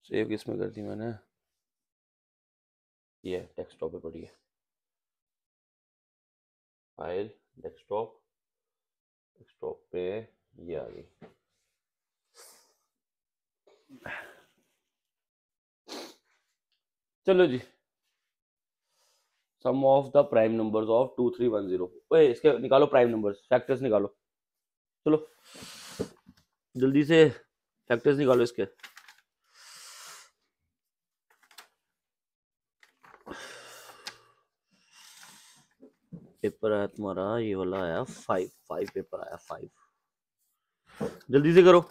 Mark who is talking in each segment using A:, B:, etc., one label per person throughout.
A: Save किस में कर दी मैंने, ये डेस्कटॉप पे पड़ी है फाइल, डेस्कटॉप, डेस्कटॉप पे ये आ गई। चलो जी, sum of the prime numbers of 2310। ओए इसके निकालो प्राइम नंबर्स, फैक्टर्स निकालो। चलो जल्दी से फैक्टर्स निकालो इसके। पेपर आया तुम्हारा ये वाला आया 5 पेपर आया 5, जल्दी से करो।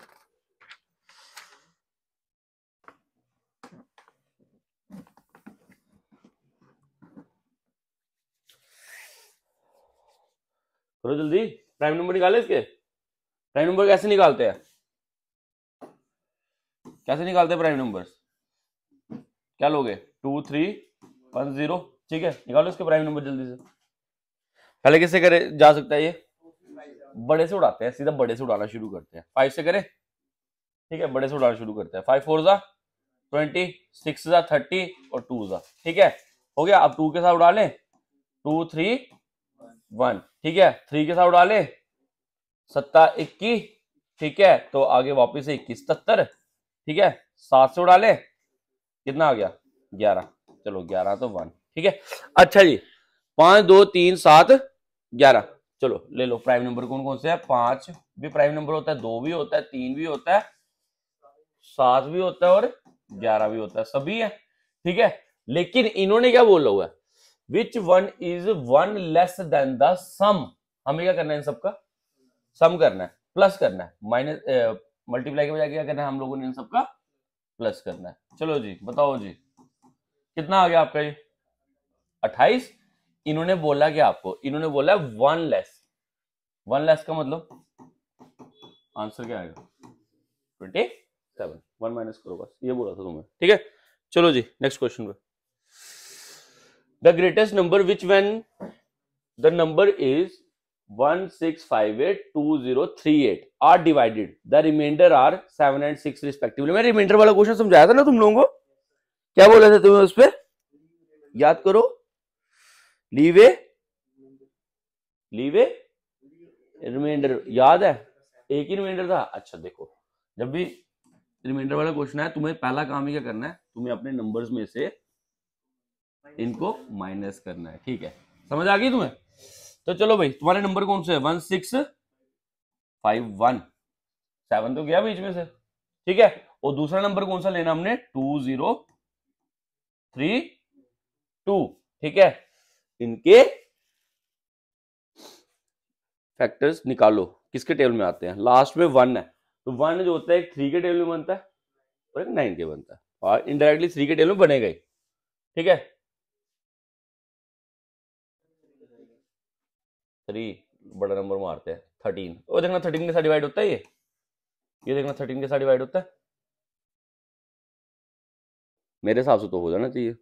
A: करो जल्दी, प्राइम नंबर निकाले इसके। प्राइम नंबर कैसे निकालते हैं, कैसे निकालते हैं प्राइम नंबर्स, क्या लोगे 2310, ठीक है निकालो इसके प्राइम नंबर जल्दी से। पहले किससे करे जा सकता है, ये बड़े से उड़ाते हैं, सीधा बड़े से उड़ाना शुरू करते हैं। 5 से करें, ठीक है बड़े से उड़ाना शुरू करते हैं। 5 4 जा 20, 6 जा 30 और 2 जा, ठीक है हो गया। अब 2 के साथ उड़ा लें, 2 3 1, ठीक है 3 के साथ उड़ा लें, 7 21, ठीक है तो आगे वापिस से 21 77, ठीक है 7 से उड़ा ले, कितना आ गया 11, चलो 11 तो 1, ठीक है। अच्छा जी 5 2 3 7 11, चलो ले लो प्राइम नंबर कौन कौन से है। 5 भी प्राइम नंबर होता है, 2 भी होता है, 3 भी होता है, 7 भी होता है और 11 भी होता है, सभी है, ठीक है। लेकिन इन्होंने क्या बोला हुआ है, which one is 1 less than the sum. हमें क्या करना है इन सबका सम करना है, प्लस करना है, माइनस मल्टीप्लाई के बजाय क्या करना है हम लोगों ने इन सबका प्लस करना है। चलो जी बताओ जी कितना आ गया आपका ये 28। इन्होंने बोला क्या आपको, इन्होंने बोला 1 लेस, 1 लेस का मतलब आंसर क्या आएगा 27, 1 माइनस करो बस, ये बोला था तुम्हें, ठीक है। चलो जी नेक्स्ट क्वेश्चन पे। The greatest number which when the number is 16582038 are divided, the remainder are 7 and 6 respectively। मैं रिमाइंडर वाला क्वेश्चन समझाया था ना तुम लोगों को, क्या बोले थे तुम्हें उस पर, याद करो। लीवे रिमाइंडर याद है, एक ही रिमाइंडर था। अच्छा देखो जब भी रिमाइंडर वाला क्वेश्चन है तुम्हें पहला काम ही क्या करना है, तुम्हें अपने नंबर्स में से इनको माइनस करना है, ठीक है समझ आ गई तुम्हें। तो चलो भाई तुम्हारे नंबर कौन से है 1651, 7 तो गया बीच में से, ठीक है। और दूसरा नंबर कौन सा लेना हमने 2032, ठीक है। इनके फैक्टर्स निकालो, किसके टेबल में आते हैं, लास्ट में 1 है तो 1 जो होता है एक 3 के टेबल में बनता है और एक 9 के बनता है, और इनडायरेक्टली 3 के टेबल में बनेगा ही, ठीक है। 3 बड़ा नंबर मारते हैं 13, और देखना 13 के साथ डिवाइड होता है ये देखना 13 के साथ डिवाइड होता है, मेरे हिसाब से तो हो जाना चाहिए।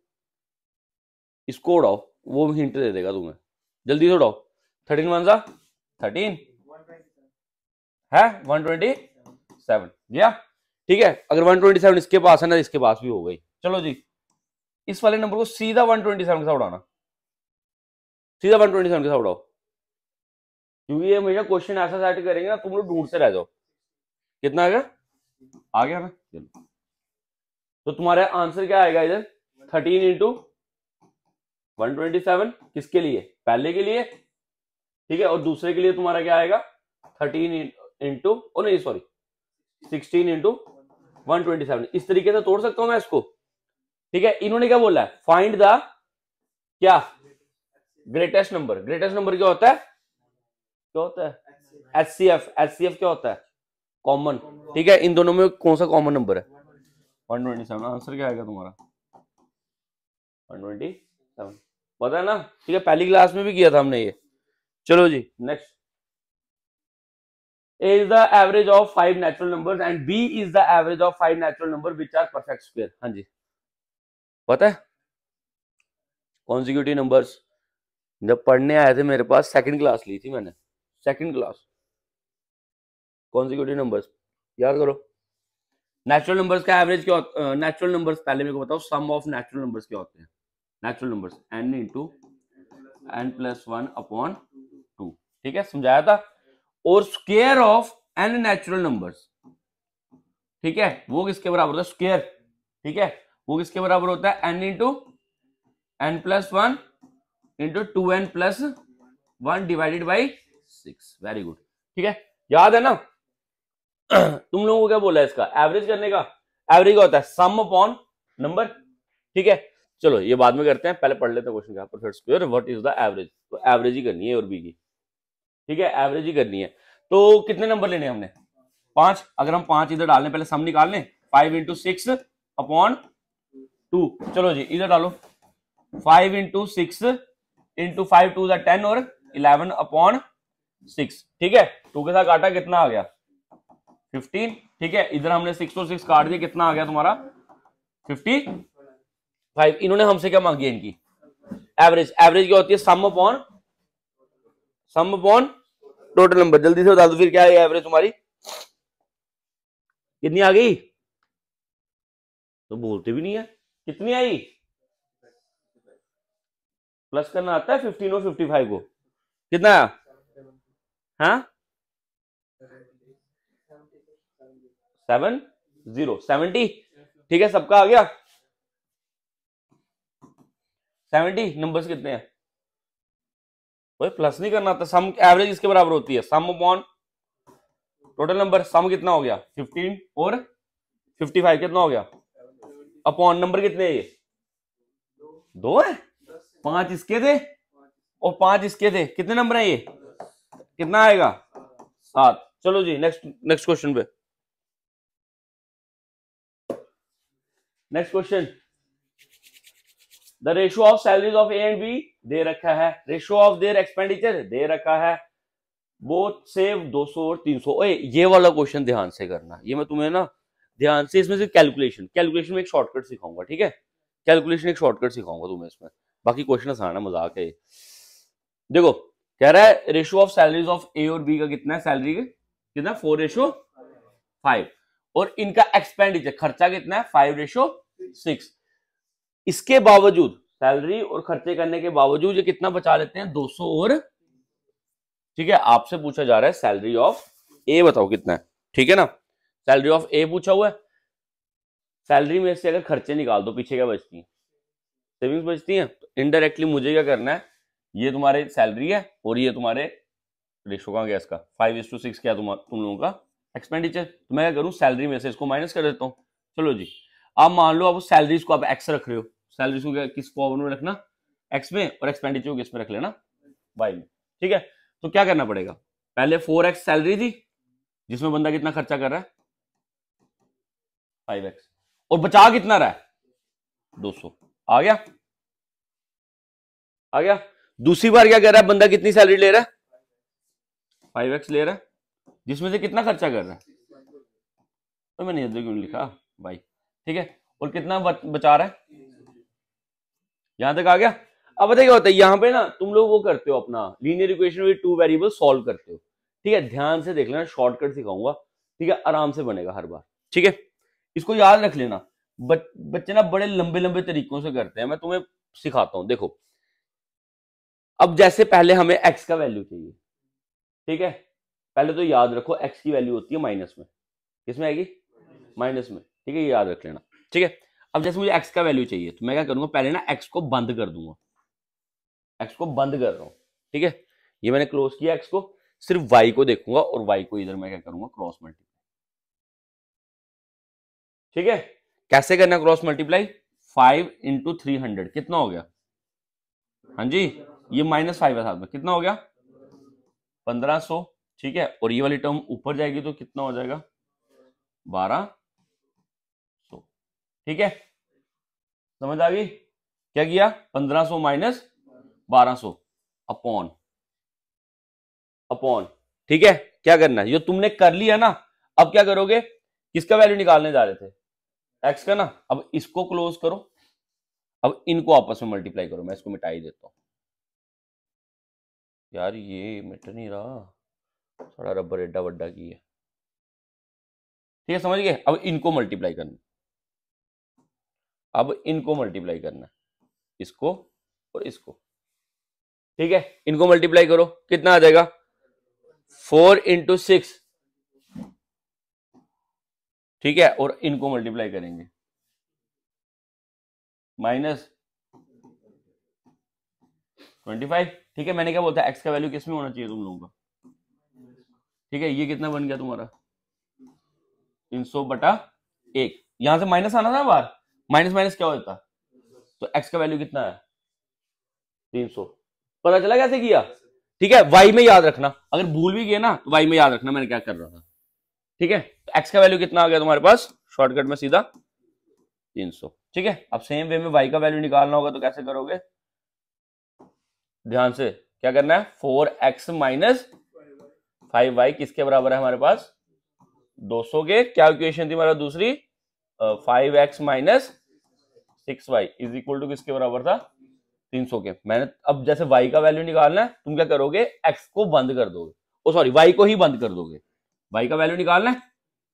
A: इसको उड़ाओ, वो हिंट दे देगा तुम्हें, जल्दी से उड़ाओ। 13 1 जा 13 है 127 गया, ठीक है। अगर 127 इसके पास है ना, इसके पास भी हो गई। चलो जी इस वाले नंबर को सीधा 127 के साथ उड़ाना, सीधा 127 के साथ उड़ाओ, क्योंकि ये हमेशा क्वेश्चन ऐसा सेट करेंगे ना तुम लोग ढूंढते रह जाओ। कितना आ गया ना, चलो तो तुम्हारा आंसर क्या आएगा इधर 13 इंटू 127, किसके लिए, पहले के लिए, ठीक है। और दूसरे के लिए तुम्हारा क्या आएगा 13 इंटू ओ नहीं सॉरी 16 इंटू 127। इस तरीके से तोड़ सकता हूं मैं इसको, ठीक है। इन्होंने क्या बोला है फाइंड द क्या ग्रेटेस्ट नंबर, ग्रेटेस्ट नंबर क्या होता है, क्या होता है एचसीएफ, एचसीएफ क्या होता है कॉमन, ठीक है। इन दोनों में कौन सा कॉमन नंबर है 127, आंसर क्या आएगा तुम्हारा 127, पता है ना, ठीक है पहली क्लास में भी किया था हमने ये। चलो जी next, A is the average of 5 natural numbers and B is the average of 5 natural numbers which are perfect square। हाँ जी पता है, कॉन्जिक्यूटिव नंबर्स जब पढ़ने आए थे मेरे पास, सेकंड क्लास ली थी मैंने, सेकंड क्लास, कॉन्जिक्यूटिव नंबर्स याद करो। नेचुरल नंबर्स का एवरेज क्या होता है? नेचुरल नंबर्स पहले मेरे को बताओ, सम ऑफ नेचुरल नंबर्स क्या होते हैं? Natural numbers n into n plus one upon two, ठीक है, समझाया था। और square of n natural numbers, ठीक है, वो किसके बराबर होता है? स्क्वायर, ठीक है, वो किसके बराबर होता है? n into n plus one into two n plus one divided by six. Very good, ठीक है, याद है ना? तुम लोगों को क्या बोला है इसका एवरेज करने का? एवरेज का होता है सम अपॉन नंबर, ठीक है। चलो ये बाद में करते हैं, पहले पढ़ लेते हैं क्वेश्चन का। Perfect square what is the average? तो एवरेज ही करनी है और बी की, ठीक है, एवरेज ही करनी है। तो कितने नंबर लेने हमने? 5। अगर हम 5 इधर डालने, पहले सम निकाल लें, 5 इंटू सिक्स अपॉन टू। चलो जी इधर डालो, 5 इंटू सिक्स इंटू 5 टू 10 और 11 अपॉन 6, ठीक है। 2 के साथ काटा, कितना आ गया? 15, ठीक है। इधर हमने 6 और 6 काट दिया, कितना आ गया तुम्हारा? 55। इन्होंने हमसे क्या मांगी है? इनकी एवरेज। एवरेज क्या होती है? सम अपॉन टोटल नंबर। जल्दी से बता दो फिर क्या है एवरेज तुम्हारी? कितनी आ गई? तो बोलते भी नहीं है, कितनी आई? प्लस करना आता है 15 और 55 को, कितना आया? हाँ 70, ठीक है, सबका आ गया 70। नंबर्स कितने हैं? भाई प्लस नहीं करना आता। सम एवरेज इसके बराबर होती है सम अपॉन टोटल नंबर। सम कितना हो गया? 15 और 55 कितना हो गया? अपॉन नंबर कितने है? ये 2 है। 5 इसके थे और 5 इसके थे, कितने नंबर है ये? कितना आएगा? 7। चलो जी नेक्स्ट क्वेश्चन पे। Next question, the ratio of salaries of A and B दे रखा है, रेशियो ऑफ देयर एक्सपेंडिचर दे रखा है, बोथ सेव 200 और 300। ओए ये वाला क्वेश्चन ध्यान से करना, ये मैं तुम्हें ना ध्यान से, इसमें से कैलकुलेशन में एक शॉर्टकट सिखाऊंगा, ठीक है। कैलकुलेशन एक शॉर्टकट सिखाऊंगा तुम्हें इसमें, बाकी क्वेश्चन आसान है, मजाक है। देखो कह रहा है रेशियो ऑफ सैलरीज ऑफ ए और बी का कितना है? सैलरी का कितना? 4:5। और इनका एक्सपेंडिचर खर्चा कितना है? 5:6। इसके बावजूद, सैलरी और खर्चे करने के बावजूद ये कितना बचा लेते हैं? 200 और, ठीक है। आपसे पूछा जा रहा है सैलरी ऑफ ए, बताओ कितना है, ठीक है ना। सैलरी ऑफ ए पूछा हुआ है। सैलरी में से अगर खर्चे निकाल दो, पीछे क्या बचती है? सेविंग्स बचती है। तो इनडायरेक्टली मुझे क्या करना है, ये तुम्हारे सैलरी है और ये तुम्हारे रेशो का गया इसका 5:6 क्या तुम लोगों का एक्सपेंडिचर। तो मैं क्या करूं, सैलरी में से इसको माइनस कर देता हूं। चलो जी, आप मान लो आप सैलरीज को आप एक्स रख रहे हो, सैलरीज को किस फॉर्म में रखना? एक्स में, और एक्सपेंडिचर को किस में रख लेना? वाई में, ठीक है। तो क्या करना पड़ेगा? पहले 4x सैलरी थी जिसमें बंदा कितना खर्चा कर रहा है? 5x, और बचा कितना रहा है? 200। आ गया? आ गया? दूसरी बार क्या कर रहा है बंदा? कितनी सैलरी ले रहा है? 5x ले रहा है, जिसमें से कितना खर्चा कर रहा है? तो मैंने इधर क्यों लिखा भाई, ठीक है। और कितना बचा रहा है? यहां तक आ गया। अब बताइए क्या होता है यहां पे ना, तुम लोग वो करते हो अपना linear equation with 2 variable solve करते हो, ठीक है। ध्यान से देख लेना, शॉर्टकट सिखाऊंगा, ठीक है, आराम से बनेगा हर बार, ठीक है। इसको याद रख लेना। बच्चे ना बड़े लंबे लंबे तरीकों से करते हैं, मैं तुम्हें सिखाता हूं। देखो अब जैसे पहले हमें एक्स का वैल्यू चाहिए, ठीक है। पहले तो याद रखो एक्स की वैल्यू होती है माइनस में, किसमें आएगी? माइनस में, ठीक है, ये याद रख लेना, ठीक है। अब जैसे मुझे एक्स का वैल्यू चाहिए तो मैं क्या करूंगा, पहले ना एक्स को बंद कर दूंगा, एक्स को बंद कर रहा हूं, ठीक है। ये मैंने क्लोज किया एक्स को, सिर्फ वाई को देखूंगा और वाई को इधर मैं क्या करूंगा, क्रॉस मल्टीप्लाई, ठीक है। कैसे करना क्रॉस मल्टीप्लाई? 5 इंटू 300 कितना हो गया? हाँ जी, ये -5 है साथ में, कितना हो गया? 1500, ठीक है। और ये वाली टर्म ऊपर जाएगी तो कितना हो जाएगा? 1200, ठीक है। समझ आ गई? क्या किया? 1500 माइनस 1200 अपॉन, ठीक है। क्या करना है, जो तुमने कर लिया ना, अब क्या करोगे? किसका वैल्यू निकालने जा रहे थे? एक्स का ना। अब इसको क्लोज करो, अब इनको आपस में मल्टीप्लाई करो। मैं इसको मिटा ही देता हूं यार, ये मिट नहीं रहा, थोड़ा रबर एडा वड्डा की है, ठीक है, समझ गए। अब इनको मल्टीप्लाई करना, अब इनको मल्टीप्लाई करना, इसको और इसको। ठीक है, इनको मल्टीप्लाई करो, कितना आ जाएगा 4 इंटू 6। ठीक है, और इनको मल्टीप्लाई करेंगे -25। ठीक है, मैंने क्या बोलता है, एक्स का वैल्यू किस में होना चाहिए तुम लोगों का। ठीक है, ये कितना बन गया तुम्हारा 300/1। यहां से माइनस आना था बाहर, माइनस माइनस क्या होता, तो एक्स का वैल्यू कितना है 300। पता चला कैसे किया। ठीक है, वाई में याद रखना, अगर भूल भी गए ना तो वाई में याद रखना मैंने क्या कर रहा था। ठीक है, तो एक्स का वैल्यू कितना आ गया तुम्हारे पास, शॉर्टकट में सीधा 300। ठीक है, अब सेम वे में वाई का वैल्यू निकालना होगा तो कैसे करोगे, ध्यान से क्या करना है, 4x माइनस 5y किसके बराबर है हमारे पास 200 के। क्या इक्वेशन थी हमारा दूसरी, 5x minus 6y is equal to किसके बराबर था 300 के। मैंने अब जैसे y का वैल्यू निकालना है, तुम क्या करोगे, x को बंद कर दोगे, ओ सॉरी y को ही बंद कर दोगे। y का वैल्यू निकालना है,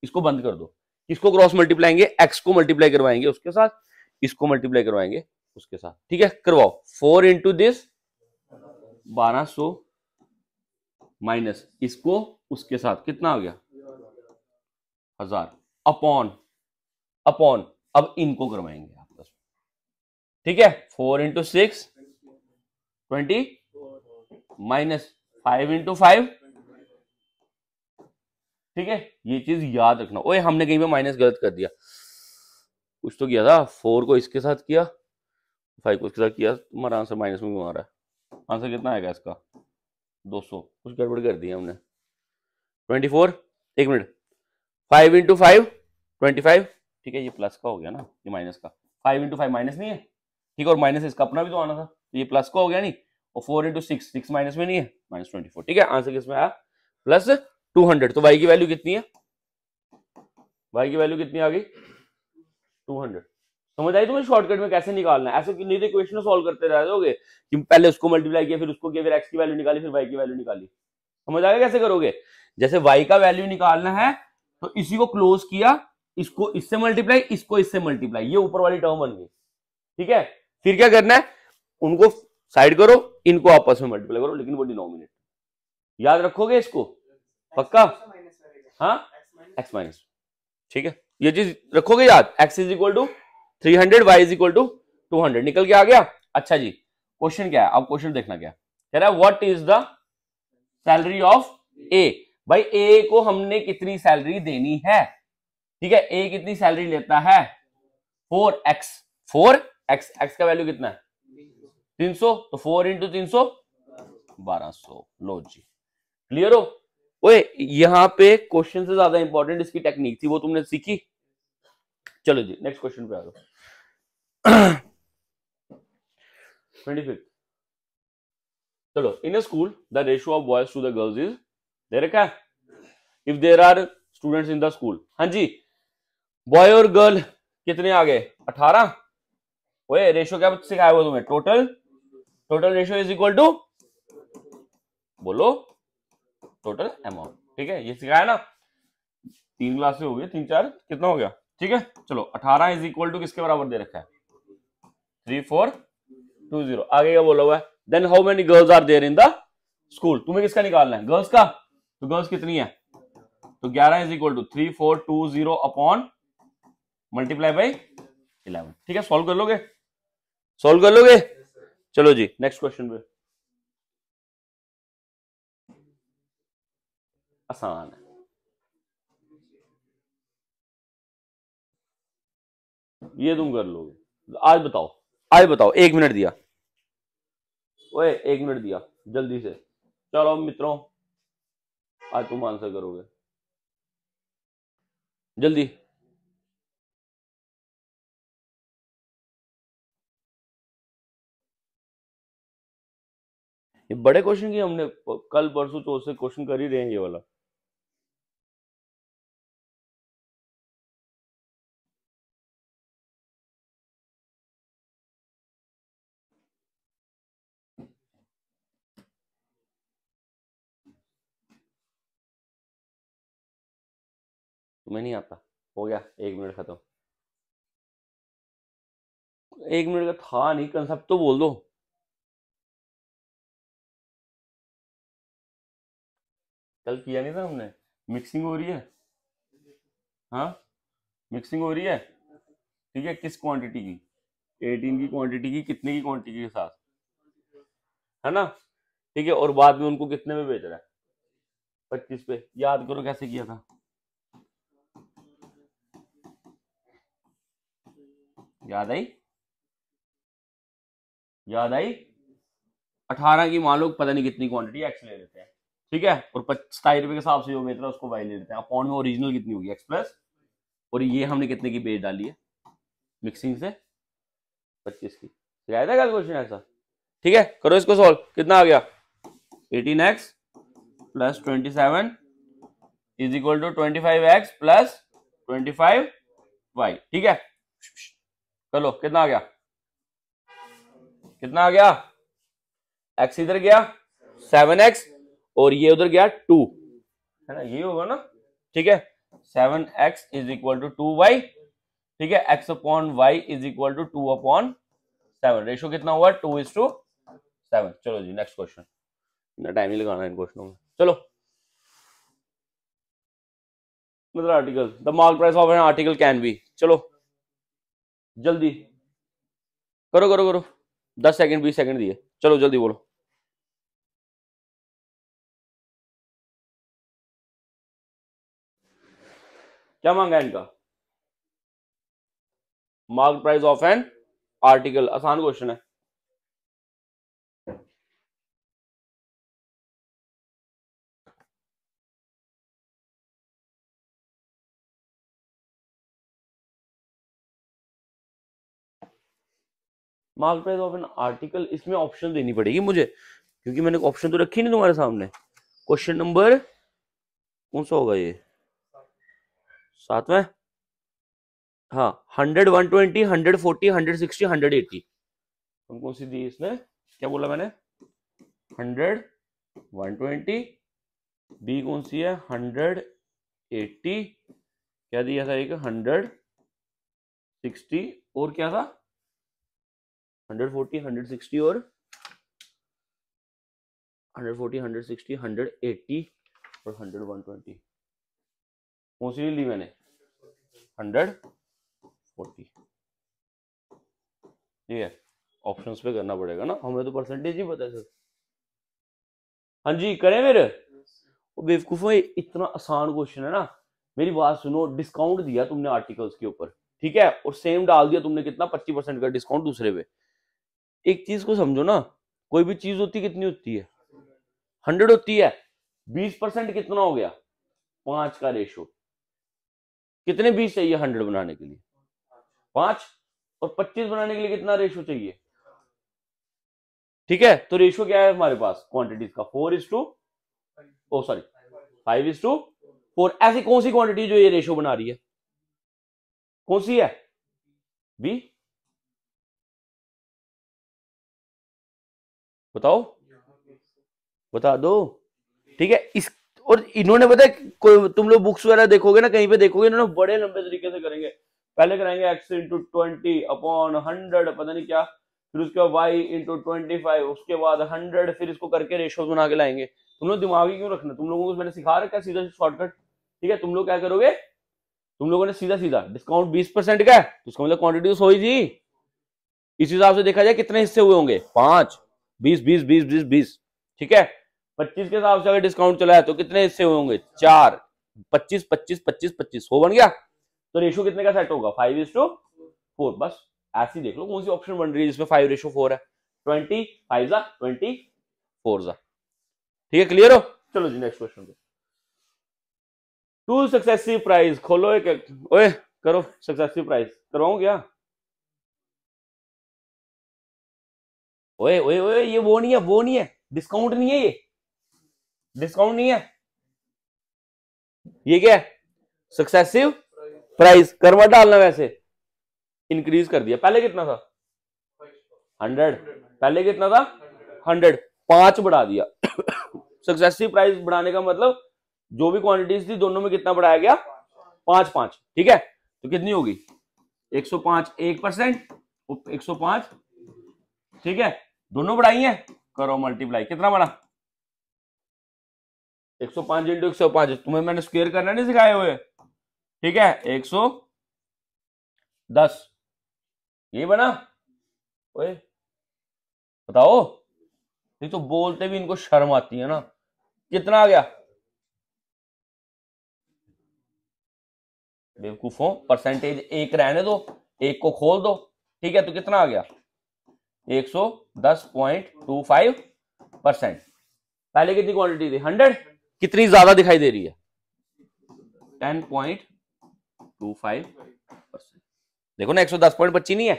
A: इसको बंद कर दो, किसको क्रॉस मल्टीप्लाएंगे, x को मल्टीप्लाई करवाएंगे उसके साथ, इसको मल्टीप्लाई करवाएंगे उसके साथ। ठीक है, करवाओ 4 इंटू दिस 1200 माइनस इसको उसके साथ, कितना आ गया 1000 अपॉन अपॉन, अब इनको करवाएंगे आपस में। ठीक है, 4 इंटू 6 20 माइनस 5 इंटू 5। ठीक है, ये चीज याद रखना। ओए हमने कहीं पे माइनस गलत कर दिया, कुछ तो किया था, 4 को इसके साथ किया 5 को इसके साथ किया, तुम्हारा आंसर माइनस में क्यों आ रहा है, आंसर कितना आएगा इसका 200, कुछ गड़बड़ कर दिया हमने। 24, एक मिनट, 5 इंटू 5 25। ठीक है, ये प्लस का हो गया ना, ये माइनस का, 5 इंटू 5 माइनस नहीं है। ठीक है, और माइनस इसका अपना भी तो आना था, तो ये प्लस का हो गया नहीं, और 4 इंटू 6 6 माइनस में नहीं है, -24। ठीक है, आंसर किसमें आया +200। तो y की वैल्यू कितनी है, y की वैल्यू कितनी आ गई 200। समझ आई तुम्हें शॉर्टकट में कैसे निकालना है, ऐसे नहीं तो इक्वेशन सॉल्व करते रह जाओगे कि पहले उसको मल्टीप्लाई किया, फिर उसको किया, फिर x की वैल्यू निकाली, फिर y की वैल्यू निकाली। समझ आएगा कैसे करोगे, जैसे y का वैल्यू निकालना है तो इसी को क्लोज किया, इसको इससे मल्टीप्लाई, इसको इससे मल्टीप्लाई, ये ऊपर वाली टर्म बन गई। ठीक है, फिर क्या करना है, उनको साइड करो, इनको आपस में मल्टीप्लाई करो, लेकिन वो डिनोमिनेटर याद रखोगे इसको पक्का, हाँ x माइनस। ठीक है, ये चीज रखोगे याद, x is equal to 300, y is equal to 200। निकल के आ गया। अच्छा जी, क्वेश्चन क्या है, अब क्वेश्चन देखना क्या कह रहा है, what is the salary of A. भाई ए को हमने कितनी सैलरी देनी है। ठीक है, ए कितनी सैलरी लेता है 4x, 4x, x का वैल्यू कितना है 300, तो 4 इंटू 300 1200। लो जी, क्लियर हो। ओए यहां पे क्वेश्चन से ज्यादा इंपॉर्टेंट इसकी टेक्निक थी, वो तुमने सीखी। चलो जी नेक्स्ट क्वेश्चन पे आ जाओ। 25। चलो, in a school the ratio of boys to the girls is, दे रखा है, if there are students in the school. हाँ जी, बॉय और गर्ल कितने आ गए 18। ओए रेशियो क्या सिखाया हुआ तुम्हें, total, total ratio is equal to, बोलो टोटल अमाउंट। ठीक है, ये सिखाया ना, 3 क्लास से हो गए, 3 4 कितना हो गया। ठीक है, चलो 18 इज इक्वल टू किसके बराबर दे रखा है 3420। आगे क्या बोला हुआ है, then how many girls are there in the school. तुम्हें किसका निकालना है, गर्ल्स का, तो गर्ल्स कितनी है, तो 11 is equal to 3420 upon multiply by 11। ठीक है, सॉल्व कर लोगे, सॉल्व कर लोगे। चलो जी नेक्स्ट क्वेश्चन पे, आसान है, ये तुम कर लोगे। आज बताओ, आज बताओ, 1 मिनट दिया, ओए 1 मिनट दिया जल्दी से। चलो मित्रों, आज तुम आंसर करोगे जल्दी। ये बड़े क्वेश्चन की हमने कल परसों चौथ से क्वेश्चन कर ही रहे हैं ये वाला। तुम्हें नहीं आता। हो गया, 1 मिनट खत्म। 1 मिनट का था नहीं, कंसेप्ट तो बोल दो। कल किया नहीं था हमने? मिक्सिंग हो रही है, हाँ मिक्सिंग हो रही है, ठीक है, किस क्वांटिटी की? 18 की क्वांटिटी की, कितने की क्वांटिटी के साथ, है ना, ठीक है, और बाद में उनको कितने में बेच रहा है? 25 पे। याद करो कैसे किया था, याद आई? याद आई? 18 की मान लो पता नहीं कितनी क्वांटिटी एक्स ले लेते हैं, ठीक है, और 27 रुपए के हिसाब से जो बेच रहा है उसको वाई ले लेते हैं। अपॉन में ओरिजिनल कितनी होगी, एक्स प्लस, और ये हमने कितने की बेच डाली है मिक्सिंग से? 25 की। आया था कल क्वेश्चन ऐसा, ठीक है, करो इसको सॉल्व। कितना आ गया? 18x plus 27 is equal to 25x plus 25y, ठीक है। चलो कितना आ गया? कितना आ गया? x इधर गया 7x और ये उधर गया 2, है ना, ये होगा ना, ठीक है। 7x is equal to 2y, ठीक है, x upon y is equal to 2 upon 7। Ratio कितना हुआ? 2:7। चलो जी नेक्स्ट क्वेश्चन, इतना टाइम नहीं लगाना इन क्वेश्चनों में। चलो, मतलब article, the mark price of an article can be, चलो जल्दी करो करो करो, 10 सेकंड 20 सेकंड दिए, चलो जल्दी बोलो। क्या मांगा इनका? Mark price of an article, आसान क्वेश्चन है। Mark price of an article, इसमें ऑप्शन देनी पड़ेगी मुझे, क्योंकि मैंने ऑप्शन तो रखी नहीं तुम्हारे सामने। क्वेश्चन नंबर कौन सा होगा ये? 7वां। हाँ, 100, 120, 140, 160, 180, कौन सी दी इसने? क्या बोला मैंने? 100, 120, बी कौन सी है? 180, क्या दिया था एक? 160, और क्या था? 140, 160 और 140, 160, 180 और 100, 120, कौन सी ली मैंने? 140, ठीक है। ऑप्शंस पे करना पड़ेगा ना, हमें तो परसेंटेज ही पता है सर। हाँ जी करें फिर। बेवकूफों, इतना आसान क्वेश्चन है ना, मेरी बात सुनो, डिस्काउंट दिया तुमने आर्टिकल्स के ऊपर, ठीक है, और सेम डाल दिया तुमने कितना? 25% का डिस्काउंट दूसरे पे। एक चीज को समझो ना, कोई भी चीज होती कितनी होती है? 100 होती है। 20% कितना हो गया? 5 का रेशो। कितने 20 चाहिए 100 बनाने के लिए? 5। और 25 बनाने के लिए कितना रेशो चाहिए? ठीक है, तो रेशो क्या है हमारे पास क्वांटिटीज का? 5:4। ऐसी कौन सी क्वांटिटी जो ये रेशो बना रही है? कौन सी है? बी, बताओ, बता दो, ठीक है। इस और इन्होंने पता है, तुम लोग बुक्स वगैरह देखोगे ना, कहीं पे देखोगे इन्होंने बड़े लंबे तरीके से करेंगे। पहले कराएंगे x इंटू 20 अपॉन 100, पता नहीं क्या, फिर उसके बाद y इंटू 25, उसके बाद 100, फिर इसको करके रेशो बना के लाएंगे। तुम लोग दिमाग ही क्यों रखना, तुम लोगों को मैंने सिखा रखा है सीधा शॉर्टकट, ठीक है। तुम लोग क्या करोगे, तुम लोगों ने सीधा सीधा डिस्काउंट 20% का है, तो उसका मतलब क्वांटिटी तो सोई जी, इस हिसाब से देखा जाए कितने हिस्से हुए होंगे? 5, 20, 20, 20, 20, 20, ठीक है। 25 के हिसाब से अगर डिस्काउंट चला है तो कितने हिस्से हुए होंगे? 4, 25, 25, 25, 25, 100 बन गया। तो रेशो कितने का सेट होगा? 5:4। बस ऐसी देख लो कौन सी ऑप्शन बन रही है जिसमें 5:4 है। 20 5 जा 20 4 जा, ठीक है, क्लियर हो? चलो जी नेक्स्ट क्वेश्चन पे। टू सक्सेसिव प्राइस, खोलो एक, ओए करो सक्सेसिव प्राइस, करवाऊं क्या? ओए ओए ओए, ये वो नहीं है, वो नहीं है, डिस्काउंट नहीं है, ये डिस्काउंट नहीं है, ये क्या है? Successive price. करवा डालना, वैसे इंक्रीज कर दिया। पहले कितना था? 100। पहले कितना था? 100, 5 बढ़ा दिया। सक्सेसिव प्राइस बढ़ाने का मतलब जो भी क्वांटिटीज थी दोनों में कितना बढ़ाया गया? 5 5, ठीक है, तो कितनी होगी 105 1%, 105, ठीक है, दोनों बढ़ाई हैं, करो मल्टीप्लाई, कितना बना 105 इंटू 105, तुम्हें मैंने स्क्वायर करना नहीं सिखाए हुए, ठीक है, 110, ये बना, ओए बताओ, ये तो बोलते भी इनको शर्म आती है ना, कितना आ गया, बेवकूफों, परसेंटेज एक रहने दो, एक को खोल दो, ठीक है, तो कितना आ गया 110.25%, पहले कितनी क्वांटिटी थी 100, कितनी ज्यादा दिखाई दे रही है 10.25%, देखो ना 110.25 नहीं है,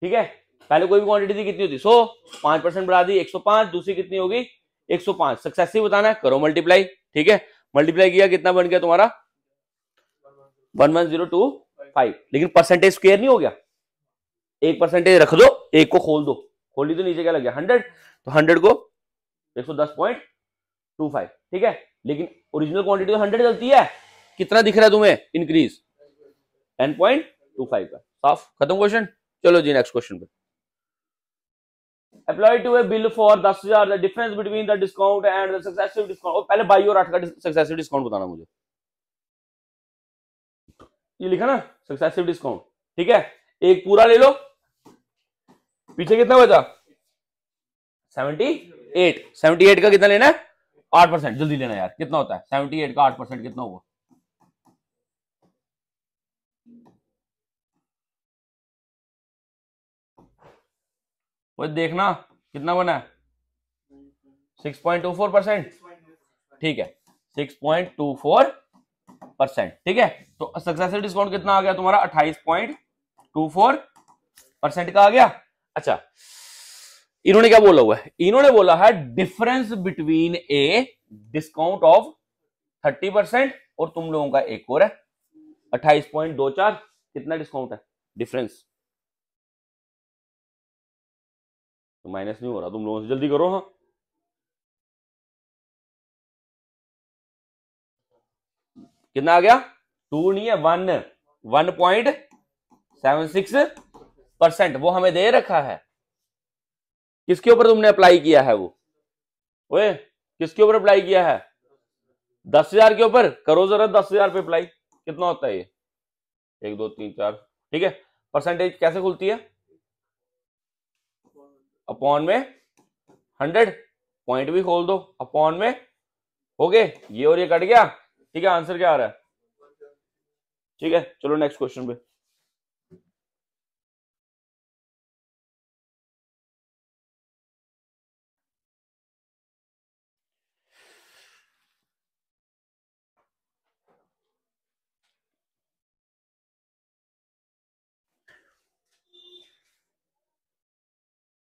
A: ठीक है, पहले कोई भी क्वांटिटी थी कितनी होती 100, 5% बढ़ा दी 105, दूसरी कितनी होगी 105, सक्सेसिव बताना है, करो मल्टीप्लाई, ठीक है, मल्टीप्लाई किया कितना बन गया तुम्हारा 11025, लेकिन परसेंटेज स्क्वायर नहीं हो गया, एक परसेंटेज रख दो, एक को खोल दो, खोली तो नीचे क्या लग गया 100, तो 100 को 110.25, ठीक है, लेकिन ओरिजिनल क्वांटिटी तो 100 चलती है, कितना दिख रहा है तुम्हें इंक्रीज 10.25 का, साफ खत्म क्वेश्चन। चलो जी नेक्स्ट क्वेश्चन पे, apply to a bill for 10,000, the difference between the discount and the successive discount, पहले 22 और 8 का सक्सेसिव डिस्काउंट बताना मुझे, ये लिखा ना सक्सेसिव डिस्काउंट, ठीक है, एक पूरा ले लो, पीछे कितना बचा 78, 78 का कितना लेना है 8%, जल्दी लेना यार, कितना होता है 78 का 8% कितना होगा, वो देखना कितना बना है 6.24%, ठीक है 6.24%, ठीक है, तो सक्सेसिव डिस्काउंट कितना आ गया तुम्हारा 28.24% का आ गया। अच्छा, इन्होंने क्या बोला हुआ है, इन्होंने बोला है difference between a discount of 30% और तुम लोगों का एक और है 28.24, कितना डिस्काउंट है डिफरेंस, तो माइनस नहीं हो रहा तुम लोगों से, जल्दी करो, हाँ कितना आ गया 2 नहीं है 1.76%, वो हमें दे रखा है, किसके ऊपर तुमने अप्लाई किया है, वो ओए किसके ऊपर अप्लाई किया है 10,000 के ऊपर, करो जरा 10,000 पे अप्लाई, कितना होता है ये 1 2 3 4, ठीक है, परसेंटेज कैसे खुलती है अपॉन में 100, पॉइंट भी खोल दो, अपॉन में हो गए, ये और ये कट गया, ठीक है, आंसर क्या आ रहा है, ठीक है, चलो नेक्स्ट क्वेश्चन पे,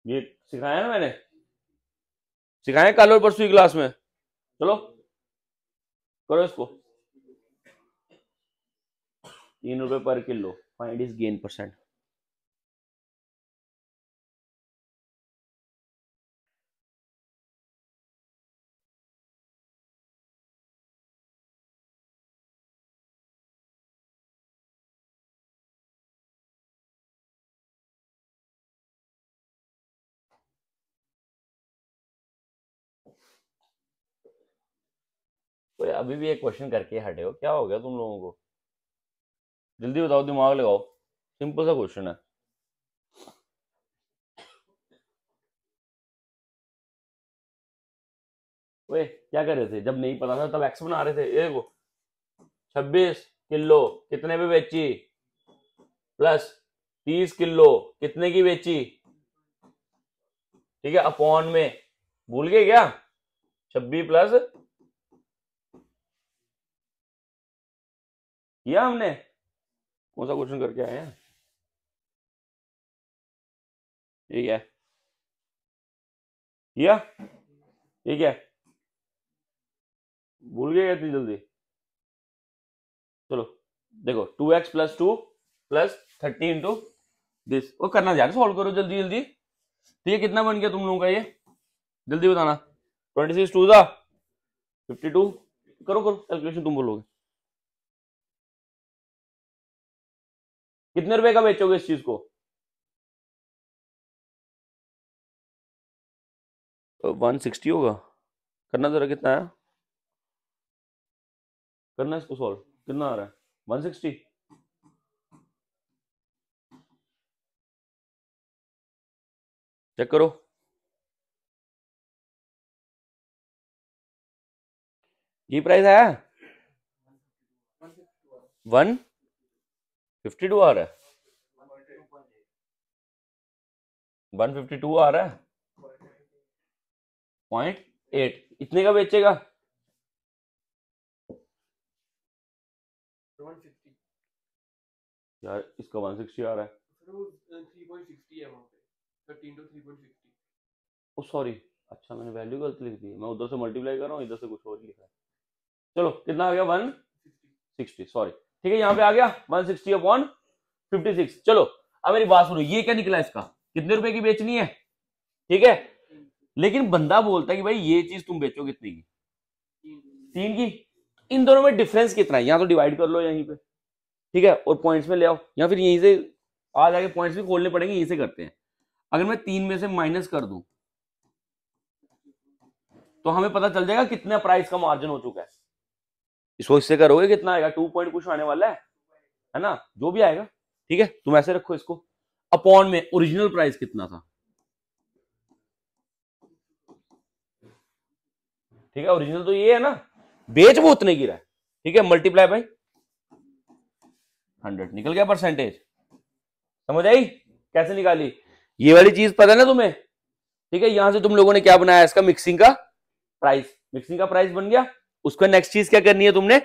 A: ये सिखाया ना मैंने, सिखाया कल और परसों की क्लास में, चलो करो इसको, 3 रुपए पर kilo, find is gain percent, तो अभी भी एक क्वेश्चन करके हटे हो, क्या हो गया तुम लोगों को, जल्दी बताओ, दिमाग लगाओ, सिंपल सा क्वेश्चन है, वे क्या कर रहे थे जब नहीं पता था तब एक्स बना रहे थे, ये देखो 26 किलो कितने पे बेची, प्लस 30 किलो कितने की बेची, ठीक है, अपॉन में, भूल गए क्या 26 प्लस किया हमने, कौन सा क्वेश्चन करके आए हैं, ये क्या किया, ये क्या भूल गए इतनी जल्दी, चलो देखो 2x plus 2 plus 30 into this, वो करना यार, सॉल्व करो जल्दी जल्दी, ठीक है, कितना बन गया तुम लोगों का ये, जल्दी बताना, 26 2 52, करो करो कैलकुलेशन, तुम बोलोगे कितने रुपए का बेचोगे इस चीज को? 160 होगा। करना जरा, कितना है, करना इसको सॉल्व, कितना आ रहा है? 160। चेक करो। ये प्राइस है 152 आ रहा है, 152 आ रहा है, 0.8 इतने का बेचेगा?
B: 160
A: यार इसका 160 आ रहा है।
B: सर, वो 3.60 है वहाँ पे, 13 to 3.60।
A: ओ सॉरी, अच्छा मैंने वैल्यू गलत लिख दी, मैं उधर से मल्टीप्लाई कर रहा हूँ, इधर से कुछ और लिखा है। चलो कितना आ गया? 160, सॉरी, ठीक है, यहाँ पे आ गया 160 अपॉन 56। चलो अब मेरी बात सुनो, ये क्या निकला इसका, कितने रुपए की बेचनी है, ठीक है, लेकिन बंदा बोलता है कि भाई ये चीज तुम बेचो कितने की? 3 की। इन दोनों में डिफरेंस कितना है? यहाँ तो डिवाइड कर लो यहीं पे, ठीक है, और पॉइंट्स में ले आओ, या फिर यहीं से आ जाके पॉइंट्स भी खोलने पड़ेंगे, यहीं से करते हैं। अगर मैं 3 में से माइनस कर दूं तो हमें पता चल जाएगा कितना प्राइस का मार्जिन हो चुका है। इसको इससे करोगे कितना आएगा? 2 पॉइंट कुछ आने वाला है ना, जो भी आएगा, ठीक है, तुम ऐसे रखो इसको। अपॉन में ओरिजिनल प्राइस कितना था, ठीक है, ओरिजिनल तो ये है ना, बेच वो उतने गिरा है, ठीक है, मल्टीप्लाई बाय 100, निकल गया परसेंटेज। समझ आई कैसे निकाली? ये वाली चीज पता है ना तुम्हें, ठीक है, यहां से तुम लोगों ने क्या बनाया, इसका मिक्सिंग का प्राइस, मिक्सिंग का प्राइस बन गया। उसका नेक्स्ट चीज क्या करनी है तुमने,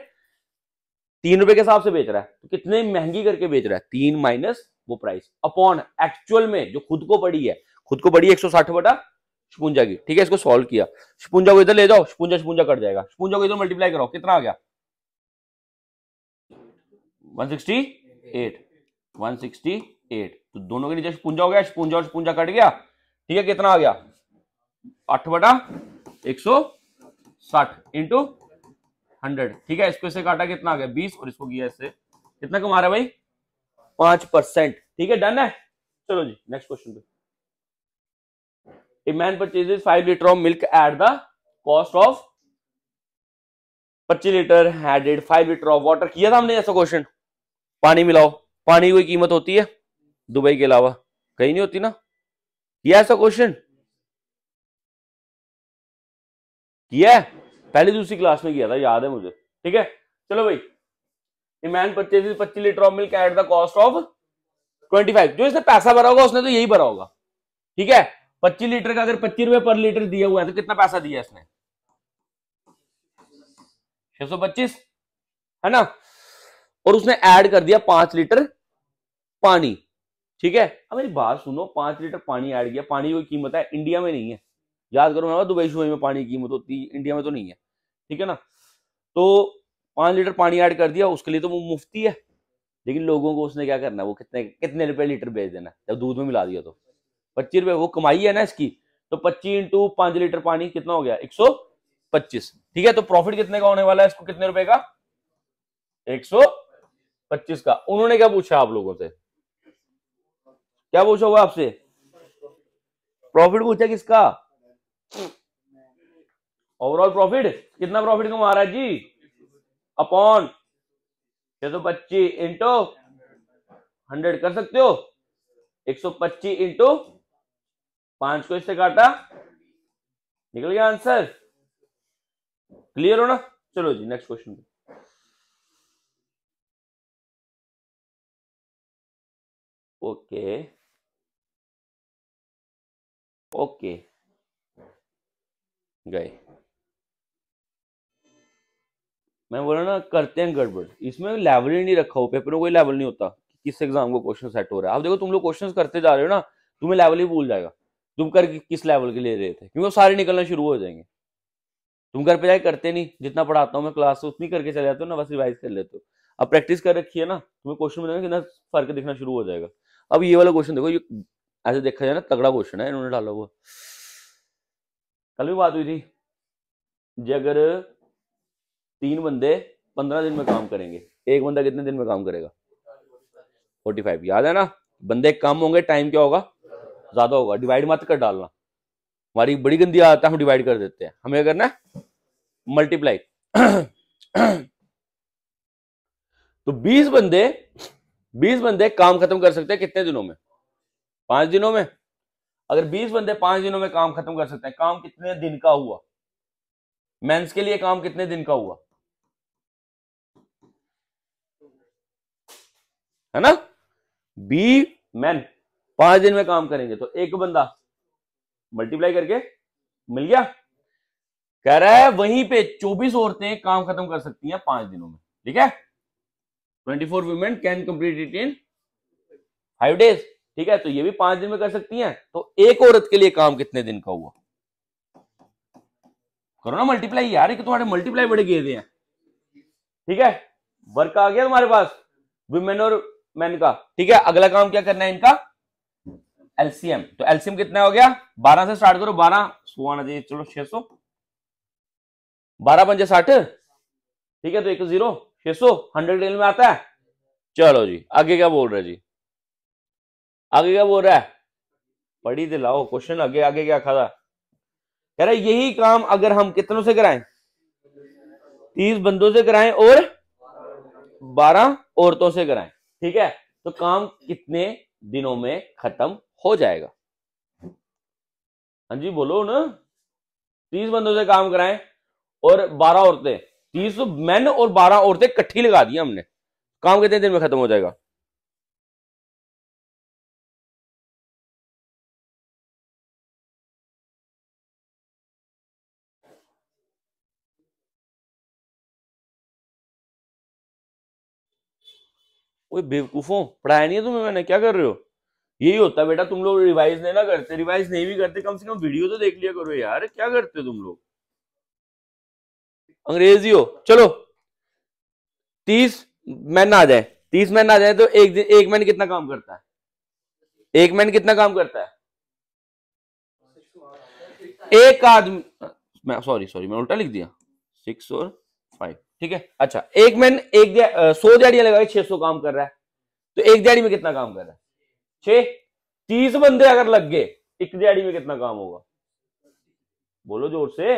A: 3 रुपए के हिसाब से बेच रहा है तो कितने महंगी करके बेच रहा है, 3 माइनस वो प्राइस अपॉन एक्चुअल में जो खुद को पड़ी है, खुद को पड़ी 160 बटा 56 की, ठीक है, इसको सॉल्व किया, 56 को इधर ले जाओ, 56 कट जाएगा, 56 को इधर मल्टीप्लाई करो, कितना आ गया? 168, 168, तो दोनों के नीचे 56 हो गया, 56 और 56 कट गया, ठीक है, कितना आ गया? 8 बटा 160 इंटू 100, ठीक है, इसको इससे काटा, कितना आ गया? 20, और इसको किया इससे, कितना कमा रहा है भाई? 5%, ठीक है, डन है। चलो जी नेक्स्ट क्वेश्चन पे। A man purchases 5 liter of milk at the cost of 25 litre, added 5 litre of water. किया था हमने ऐसा क्वेश्चन, पानी मिलाओ, पानी की कोई कीमत होती है दुबई के अलावा? कहीं नहीं होती ना। किया ऐसा क्वेश्चन? किया है, पहली दूसरी क्लास में किया था, याद है मुझे, ठीक है। चलो भाई, A man purchases 25 litre of milk at the cost of 25, जो इसने पैसा भरा होगा उसने तो यही भरा होगा, ठीक है। 25 लीटर का अगर 25 रुपए पर लीटर दिया हुआ है तो कितना पैसा दिया इसने? 625, है ना, और उसने ऐड कर दिया 5 लीटर पानी, ठीक है। अब मेरी बात सुनो, 5 लीटर पानी ऐड किया, पानी की कीमत है, इंडिया में नहीं है, याद करो ना, दुबई शुबई में पानी की कीमत होती है, इंडिया में तो नहीं है, ठीक है ना। तो 5 लीटर पानी ऐड कर दिया, उसके लिए तो वो मुफ्ती है, लेकिन लोगों को उसने क्या करना है, वो कितने कितने रुपए लीटर बेच देना, जब दूध में मिला दिया तो 25 रुपए, वो कमाई है ना इसकी। तो 25 इंटू 5 लीटर पानी कितना हो गया? 125, ठीक है। तो प्रॉफिट कितने का होने वाला है इसको, कितने रुपए का? 125 का। उन्होंने क्या पूछा आप लोगों से, क्या पूछा होगा आपसे? प्रॉफिट पूछा किसका? ओवरऑल प्रॉफिट, कितना प्रॉफिट कमा रहा है जी? अपॉन 625 इंटू 100 कर सकते हो, 125 इंटू 5 को इससे काटा, निकल गया आंसर। क्लियर हो ना? चलो जी नेक्स्ट क्वेश्चन। ओके ओके, गए, मैं बोला ना करते हैं गड़बड़, इसमें लेवल ही नहीं रखा हो, पेपर में कोई लेवल नहीं होता किस एग्जाम को क्वेश्चन सेट हो रहा है। आप देखो तुम लोग क्वेश्चंस करते जा रहे हो ना, तुम्हें लेवल ही भूल जाएगा तुम कर किस लेवल के ले रहे थे, क्योंकि वो सारे निकलना शुरू हो जाएंगे। तुम घर पे जाके करते नहीं, जितना पढ़ाता हूँ मैं क्लास से उतनी करके चले जाते हो ना, बस रिवाइज कर लेते हो। अब प्रैक्टिस कर रखी है ना, तुम्हें क्वेश्चन में कितना फर्क दिखना शुरू हो जाएगा। अब ये वाला क्वेश्चन देखो, ये ऐसे देखा जाए ना तगड़ा क्वेश्चन है, इन्होंने डाला हुआ। कल भी बात हुई थी जी, अगर 3 बंदे 15 दिन में काम करेंगे, एक बंदा कितने दिन में काम करेगा? 45, याद है ना, बंदे कम होंगे टाइम क्या होगा, ज्यादा होगा। डिवाइड मत कर डालना, हमारी बड़ी गंदी आदत है, हम डिवाइड कर देते हैं, हमें क्या करना है, मल्टीप्लाई। तो 20 बंदे काम खत्म कर सकते हैं कितने दिनों में, 5 दिनों में। अगर 20 बंदे 5 दिनों में काम खत्म कर सकते हैं, काम कितने दिन का हुआ, मेंस के लिए काम कितने दिन का हुआ, है ना। बी मैन 5 दिन में काम करेंगे तो एक बंदा मल्टीप्लाई करके मिल गया। कह रहा है वहीं पे 24 औरतें काम खत्म कर सकती हैं 5 दिनों में, ठीक है। 24 women can complete it in 5 days, ठीक है। तो ये भी 5 दिन में कर सकती हैं, तो एक औरत के लिए काम कितने दिन का हुआ, करो ना मल्टीप्लाई यार, कि तुम्हारे मल्टीप्लाई बड़े गेदे हैं, ठीक है। वर्क आ गया तुम्हारे पास वुमेन और मैन का, ठीक है। अगला काम क्या करना है इनका, एलसीएम। तो एलसीएम कितना हो गया, 12 से स्टार्ट करो, 12 100 आना चाहिए, चलो 600, 12 पंजे 60, ठीक है। तो 1 0 600, 100 डेल में आता है। चलो जी आगे क्या बोल रहे जी, आगे क्या बोल रहा है, पढ़ी दिलाओ क्वेश्चन, आगे आगे क्या खा, कह रहा है यही काम अगर हम कितनों से कराएं, 30 बंदों से कराएं और 12 औरतों से कराएं, ठीक है। तो काम कितने दिनों में खत्म हो जाएगा, हाँ जी बोलो ना। 30 बंदों से काम कराएं और 12 औरतें, 30 मैन और 12 औरतें इकट्ठी लगा दी हमने, काम कितने दिन में खत्म हो जाएगा, ओए बेवकूफों, पढ़ाया नहीं है तुम्हें मैंने, क्या कर रहे हो। यही होता है बेटा, तुम लोग रिवाइज नहीं ना करते, रिवाइज नहीं भी करते कम से कम वीडियो तो देख लिया करो यार, क्या करते हो तुम लोग, अंग्रेजी हो। चलो 30 मैन आ जाए, 30 मैन आ जाए तो एक मैन कितना काम करता है, एक मैन कितना काम करता है, एक आदमी, मैं सॉरी मैं उल्टा लिख दिया, 6 और 5, ठीक है। अच्छा एक मैन 100 दिहाड़ियां लगा के 600 काम कर रहा है, तो एक दिहाड़ी में कितना काम कर रहा है, 6। 30 बंदे अगर लग गए एक दिहाड़ी में कितना काम होगा, बोलो जोर से,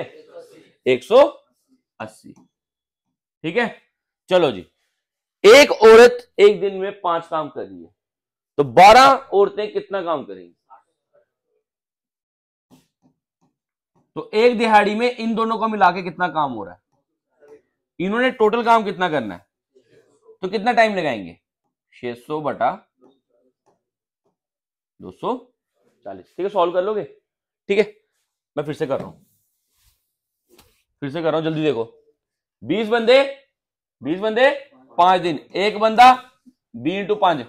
A: 180, ठीक है। चलो जी, एक औरत एक दिन में 5 काम कर रही है, तो 12 औरतें कितना काम करेंगी, तो एक दिहाड़ी में इन दोनों को मिला के कितना काम हो रहा है, इन्होंने टोटल काम कितना करना है, तो कितना टाइम लगाएंगे, 600 बटा 240, ठीक है। सॉल्व कर लोगे, ठीक है। मैं फिर से कर रहा हूं, जल्दी देखो। 20 बंदे 5 दिन, एक बंदा 20 इंटू 5,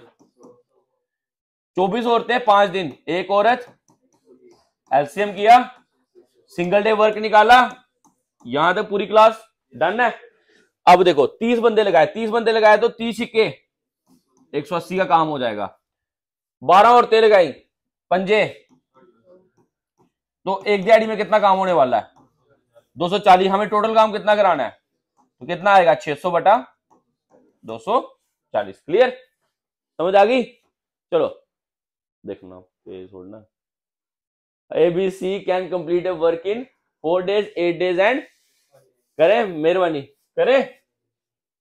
A: 24 औरतें 5 दिन, एक औरत, एलसीएम किया, सिंगल डे वर्क निकाला, यहां तक पूरी क्लास डन है। अब देखो 30 बंदे लगाए तो 30 सिक्के 180 का काम हो जाएगा, 12 औरतें लगाई पंजे, तो एक दिहाड़ी में कितना काम होने वाला है, 240। हमें टोटल काम कितना कराना है, तो कितना आएगा, 600 बटा 240, क्लियर, समझ आ गई। चलो देखना पेज छोड़ना, ABC can complete A work in 4 days 8 days and, करें मेहरबानी करें,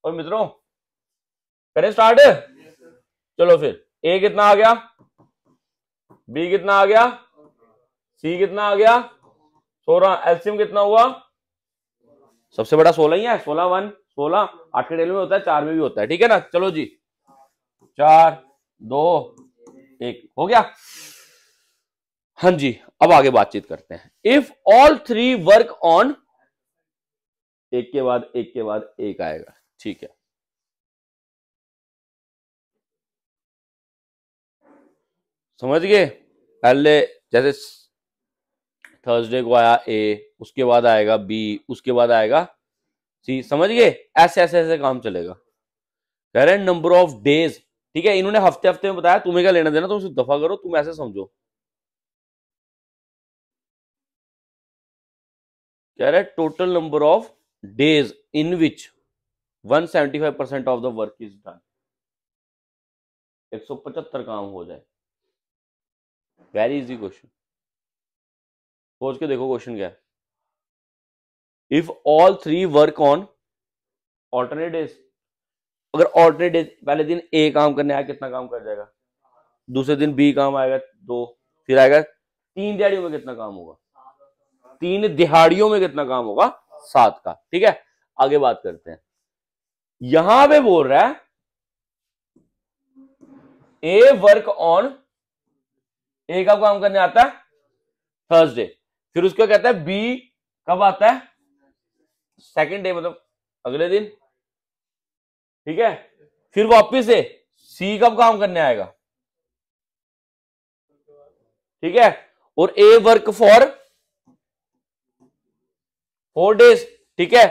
A: और मित्रों करें स्टार्ट। चलो फिर A कितना आ गया, B कितना आ गया, C कितना आ गया, 16, एलसीएम कितना हुआ, सबसे बड़ा 16 ही है, 16 1 16, 8 के डेल में होता है, 4 में भी होता है, ठीक है ना। चलो जी 4 2 1 हो गया, हाँ जी। अब आगे बातचीत करते हैं। इफ ऑल 3 वर्क ऑन, एक के बाद एक आएगा, ठीक है। समझ गए, पहले जैसे थर्सडे को आया A, उसके बाद आएगा B, उसके बाद आएगा C, समझ गए, ऐसे ऐसे ऐसे काम चलेगा। कह रहे हैं नंबर ऑफ डेज, ठीक है। इन्होंने हफ्ते हफ्ते में बताया, तुम्हें क्या लेना देना, तुम सिर्फ दफा करो, तुम ऐसे समझो। कह रहा है total number of days in which 175% of the work is done, 175 काम हो जाए। वेरी इजी क्वेश्चन, सोच के देखो क्वेश्चन क्या है। If all 3 work on alternate days, अगर ऑल्टरनेट डेज पहले दिन ए काम करने आया कितना काम कर जाएगा, दूसरे दिन बी काम आएगा 2, फिर आएगा 3 दिहाड़ियों में कितना काम होगा, 3 दिहाड़ियों में कितना काम होगा, 7 का। ठीक है, आगे बात करते हैं। यहां पे बोल रहा है ए वर्क ऑन, ए कब काम करने आता है, थर्सडे, फिर उसको कहता है बी कब आता है, सेकंड डे, मतलब अगले दिन। ठीक है, फिर वापिस से सी कब काम करने आएगा। ठीक है, और ए वर्क फॉर 4 days। ठीक है,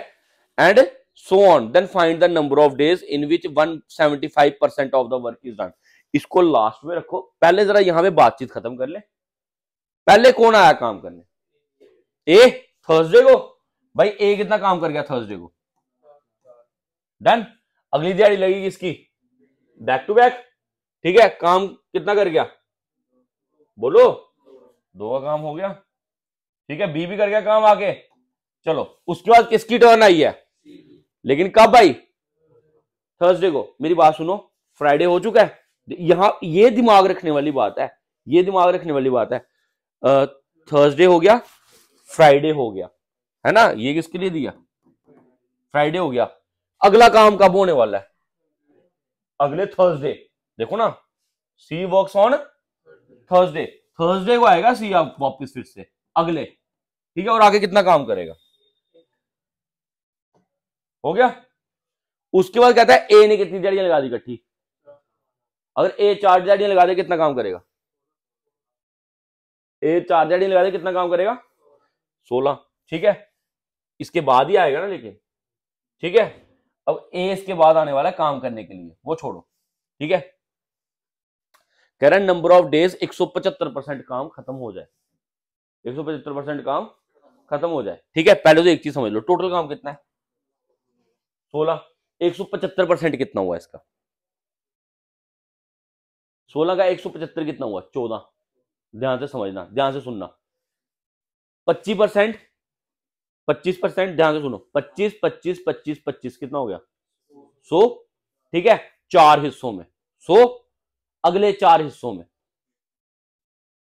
A: and so on, then find the number of days in which 175% of the work is done. इसको लास्ट में रखो, पहले जरा यहां पे बातचीत खत्म कर ले। पहले कौन आया काम करने, ए थर्सडे को, भाई ए कितना काम कर गया थर्सडे को, डन। अगली दिहाड़ी लगेगी इसकी बैक टू बैक। ठीक है, काम कितना कर गया, बोलो 2 का काम हो गया। ठीक है, बी भी कर गया काम आके। चलो उसके बाद किसकी टर्न आई है, लेकिन कब आई, थर्सडे को। मेरी बात सुनो, फ्राइडे हो चुका है, यहां ये दिमाग रखने वाली बात है, ये दिमाग रखने वाली बात है। थर्सडे हो गया, फ्राइडे हो गया, है ना, ये किसके लिए दिया, फ्राइडे हो गया। अगला काम कब होने वाला है, अगले थर्सडे। देखो ना, सी वर्क्स ऑन थर्सडे, थर्सडे को आएगा सी आप वापस फिर से अगले। ठीक है, और आगे कितना काम करेगा, हो गया। उसके बाद कहता है ए ने कितनी दिहाड़ियां लगा दी इकट्ठी, अगर ए 4 दिहाड़ियां लगा दे कितना काम करेगा, ए 4 दिहाड़ियां लगा दे कितना काम करेगा, 16। ठीक है, इसके बाद ही आएगा ना लेकिन। ठीक है, अब ए इसके बाद आने वाला है काम करने के लिए, वो छोड़ो। ठीक है, कह रहा है नंबर ऑफ डेज 175% काम खत्म हो जाए, 175% काम खत्म हो जाए। ठीक है, पहले तो एक चीज समझ लो, टोटल काम कितना है 16, 175% कितना हुआ इसका, 16 का 175 कितना हुआ 14। ध्यान से समझना, ध्यान से सुनना, 25%, 25%, ध्यान से सुनो, 25 25 25 25 कितना हो गया 100। ठीक है, 4 हिस्सों में 100, अगले 4 हिस्सों में,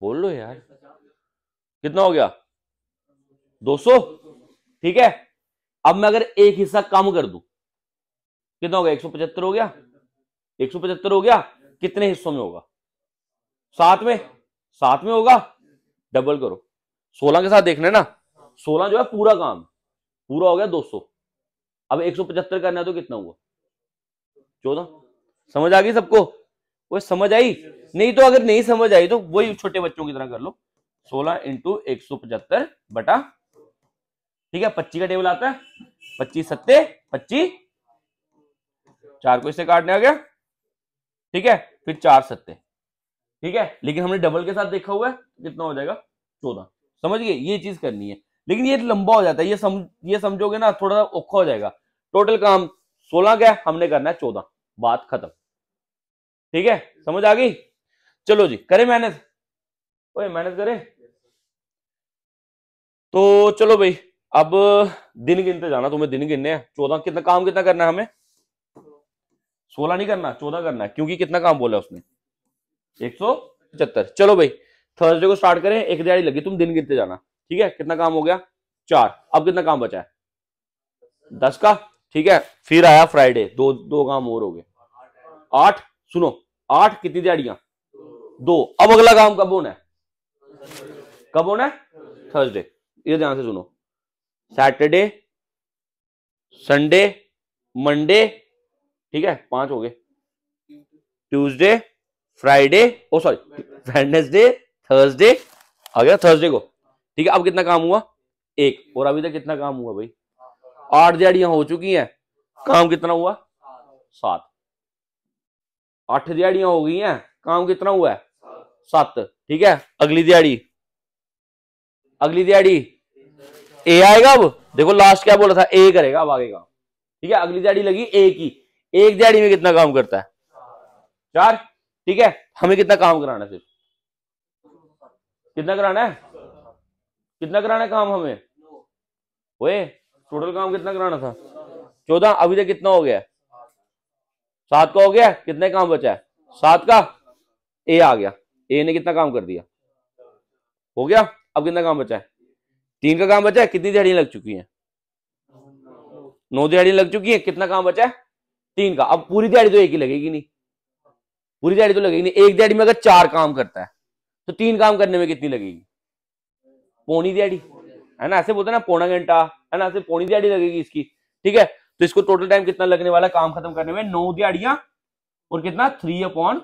A: बोल लो यार कितना हो गया 200। ठीक है, अब मैं अगर एक हिस्सा कम कर दूं कितना हो गया, 175 हो गया, 175 हो गया, कितने हिस्सों में होगा, 7 में, 7 में होगा, डबल करो 16 के साथ देखना है ना, 16 जो है पूरा काम पूरा हो गया 200। अब 175 करना है तो कितना हुआ 14। समझ आ गई सबको, वो समझ आई, नहीं तो अगर नहीं समझ आई तो वही छोटे बच्चों की तरह कर लो, 16 इंटू 175 बटा, ठीक है 25 का टेबल आता है, 25 सत्ते 25, 4 को इससे काटने आ गया। ठीक है, फिर 4 सत्ते। ठीक है, लेकिन हमने डबल के साथ देखा हुआ है, कितना हो जाएगा 14। समझ गए, ये चीज करनी है, लेकिन ये लंबा हो जाता है, ये समझोगे ना थोड़ा सा औखा हो जाएगा। टोटल काम 16 का है, हमने करना है 14, बात खत्म। ठीक है, समझ आ गई। चलो जी, करें मेहनत, ओए मेहनत करें। तो चलो भाई, अब दिन गिनते जाना, तुम्हें दिन गिनने हैं। 14 कितना काम कितना करना है हमें, 16 नहीं करना 14 करना है, क्योंकि कितना काम बोला उसने 175। चलो भाई, थर्सडे को स्टार्ट करें, एक दिहाड़ी लगी, तुम दिन गिनते जाना। ठीक है, कितना काम हो गया 4, अब कितना काम बचा है 10 का। ठीक है, फिर आया फ्राइडे, दो काम और हो गए 8। सुनो 8 कितनी दिहाड़ियां 2। अब अगला काम कब होना है, कब होना है थर्सडे। ये ध्यान से सुनो, सैटरडे संडे मंडे, ठीक है 5 हो गए, ट्यूसडे फ्राइडे, ओ सॉरी वेडनेसडे थर्सडे, आ गया थर्सडे को। ठीक है, अब कितना काम हुआ 1, और अभी तक कितना काम हुआ भाई 8 दिहाड़ियां हो चुकी हैं, काम कितना हुआ 7। 8 दिहाड़ियां हो गई हैं, काम कितना हुआ है 7। ठीक है, अगली दिहाड़ी ए आएगा। अब देखो लास्ट क्या बोला था, ए करेगा अब आगे काम। ठीक है, अगली दिहाड़ी लगी ए की, एक दिहाड़ी में कितना काम करता है 4। ठीक है, हमें कितना काम कराना है, सिर्फ कितना कराना है, कितना कराना है काम हमें, ओए टोटल काम कितना कराना था 14, अभी तक कितना हो गया, 7 का हो गया, कितने काम बचा है 7 का, ए आ गया, ए ने कितना काम कर दिया, हो गया। अब कितना काम बचा है, 3 का काम बचा है, कितनी दिहाड़ियां लग चुकी हैं, 9 दिहाड़ियां लग चुकी है, कितना काम बचा है 3 का। अब पूरी दिहाड़ी तो एक ही लगेगी नहीं, पूरी दिहाड़ी तो लगेगी नहीं, एक दिहाड़ी में अगर 4 काम करता है तो 3 काम करने में कितनी लगेगी, पौनी दिहाड़ी, है ना, ऐसे बोलते हैं ना पौना घंटा, है ना, ऐसे पौनी दिहाड़ी लगेगी इसकी, ठीक है। तो इसको टोटल टाइम कितना लगने वाला काम खत्म करने में, 9 दिहाड़ियां और कितना 3/,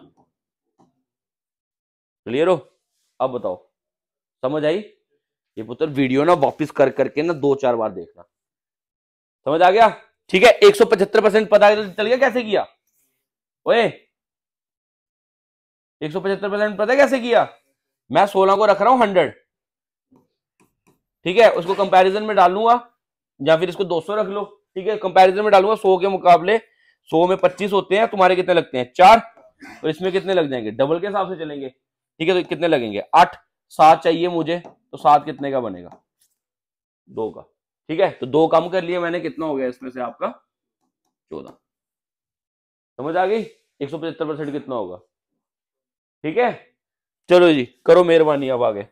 A: क्लियर हो। अब बताओ समझ आई, ये पुत्र वीडियो ना वापस कर करके ना 2-4 बार देखना, समझ आ गया, ठीक है। 175% पता चल गया कैसे किया, ओए 175% पता है कैसे किया, मैं 16 को रख रहा हूं 100, ठीक है, उसको कंपैरिजन में डालूंगा, या फिर इसको 200 रख लो, ठीक है, कंपैरिजन में डालूंगा, 100 के मुकाबले 100 में 25 होते हैं, तुम्हारे कितने लगते हैं 4, और इसमें कितने लग जाएंगे, डबल के हिसाब से चलेंगे, ठीक है, तो कितने लगेंगे 8, 7 चाहिए मुझे, तो 7 कितने का बनेगा 2 का, ठीक है, तो 2 कम कर लिए मैंने, कितना हो गया इसमें से आपका 14, समझ आ गई। 175% कितना होगा, ठीक है। चलो जी करो मेहरबानी, अब आगे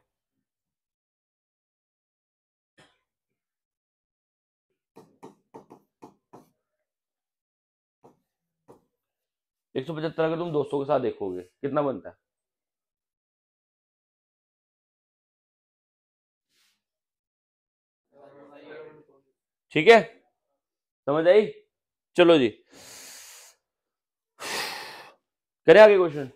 A: 175 अगर तुम 200 के साथ देखोगे कितना बनता है, ठीक है, समझ आई। चलो जी करें आगे question.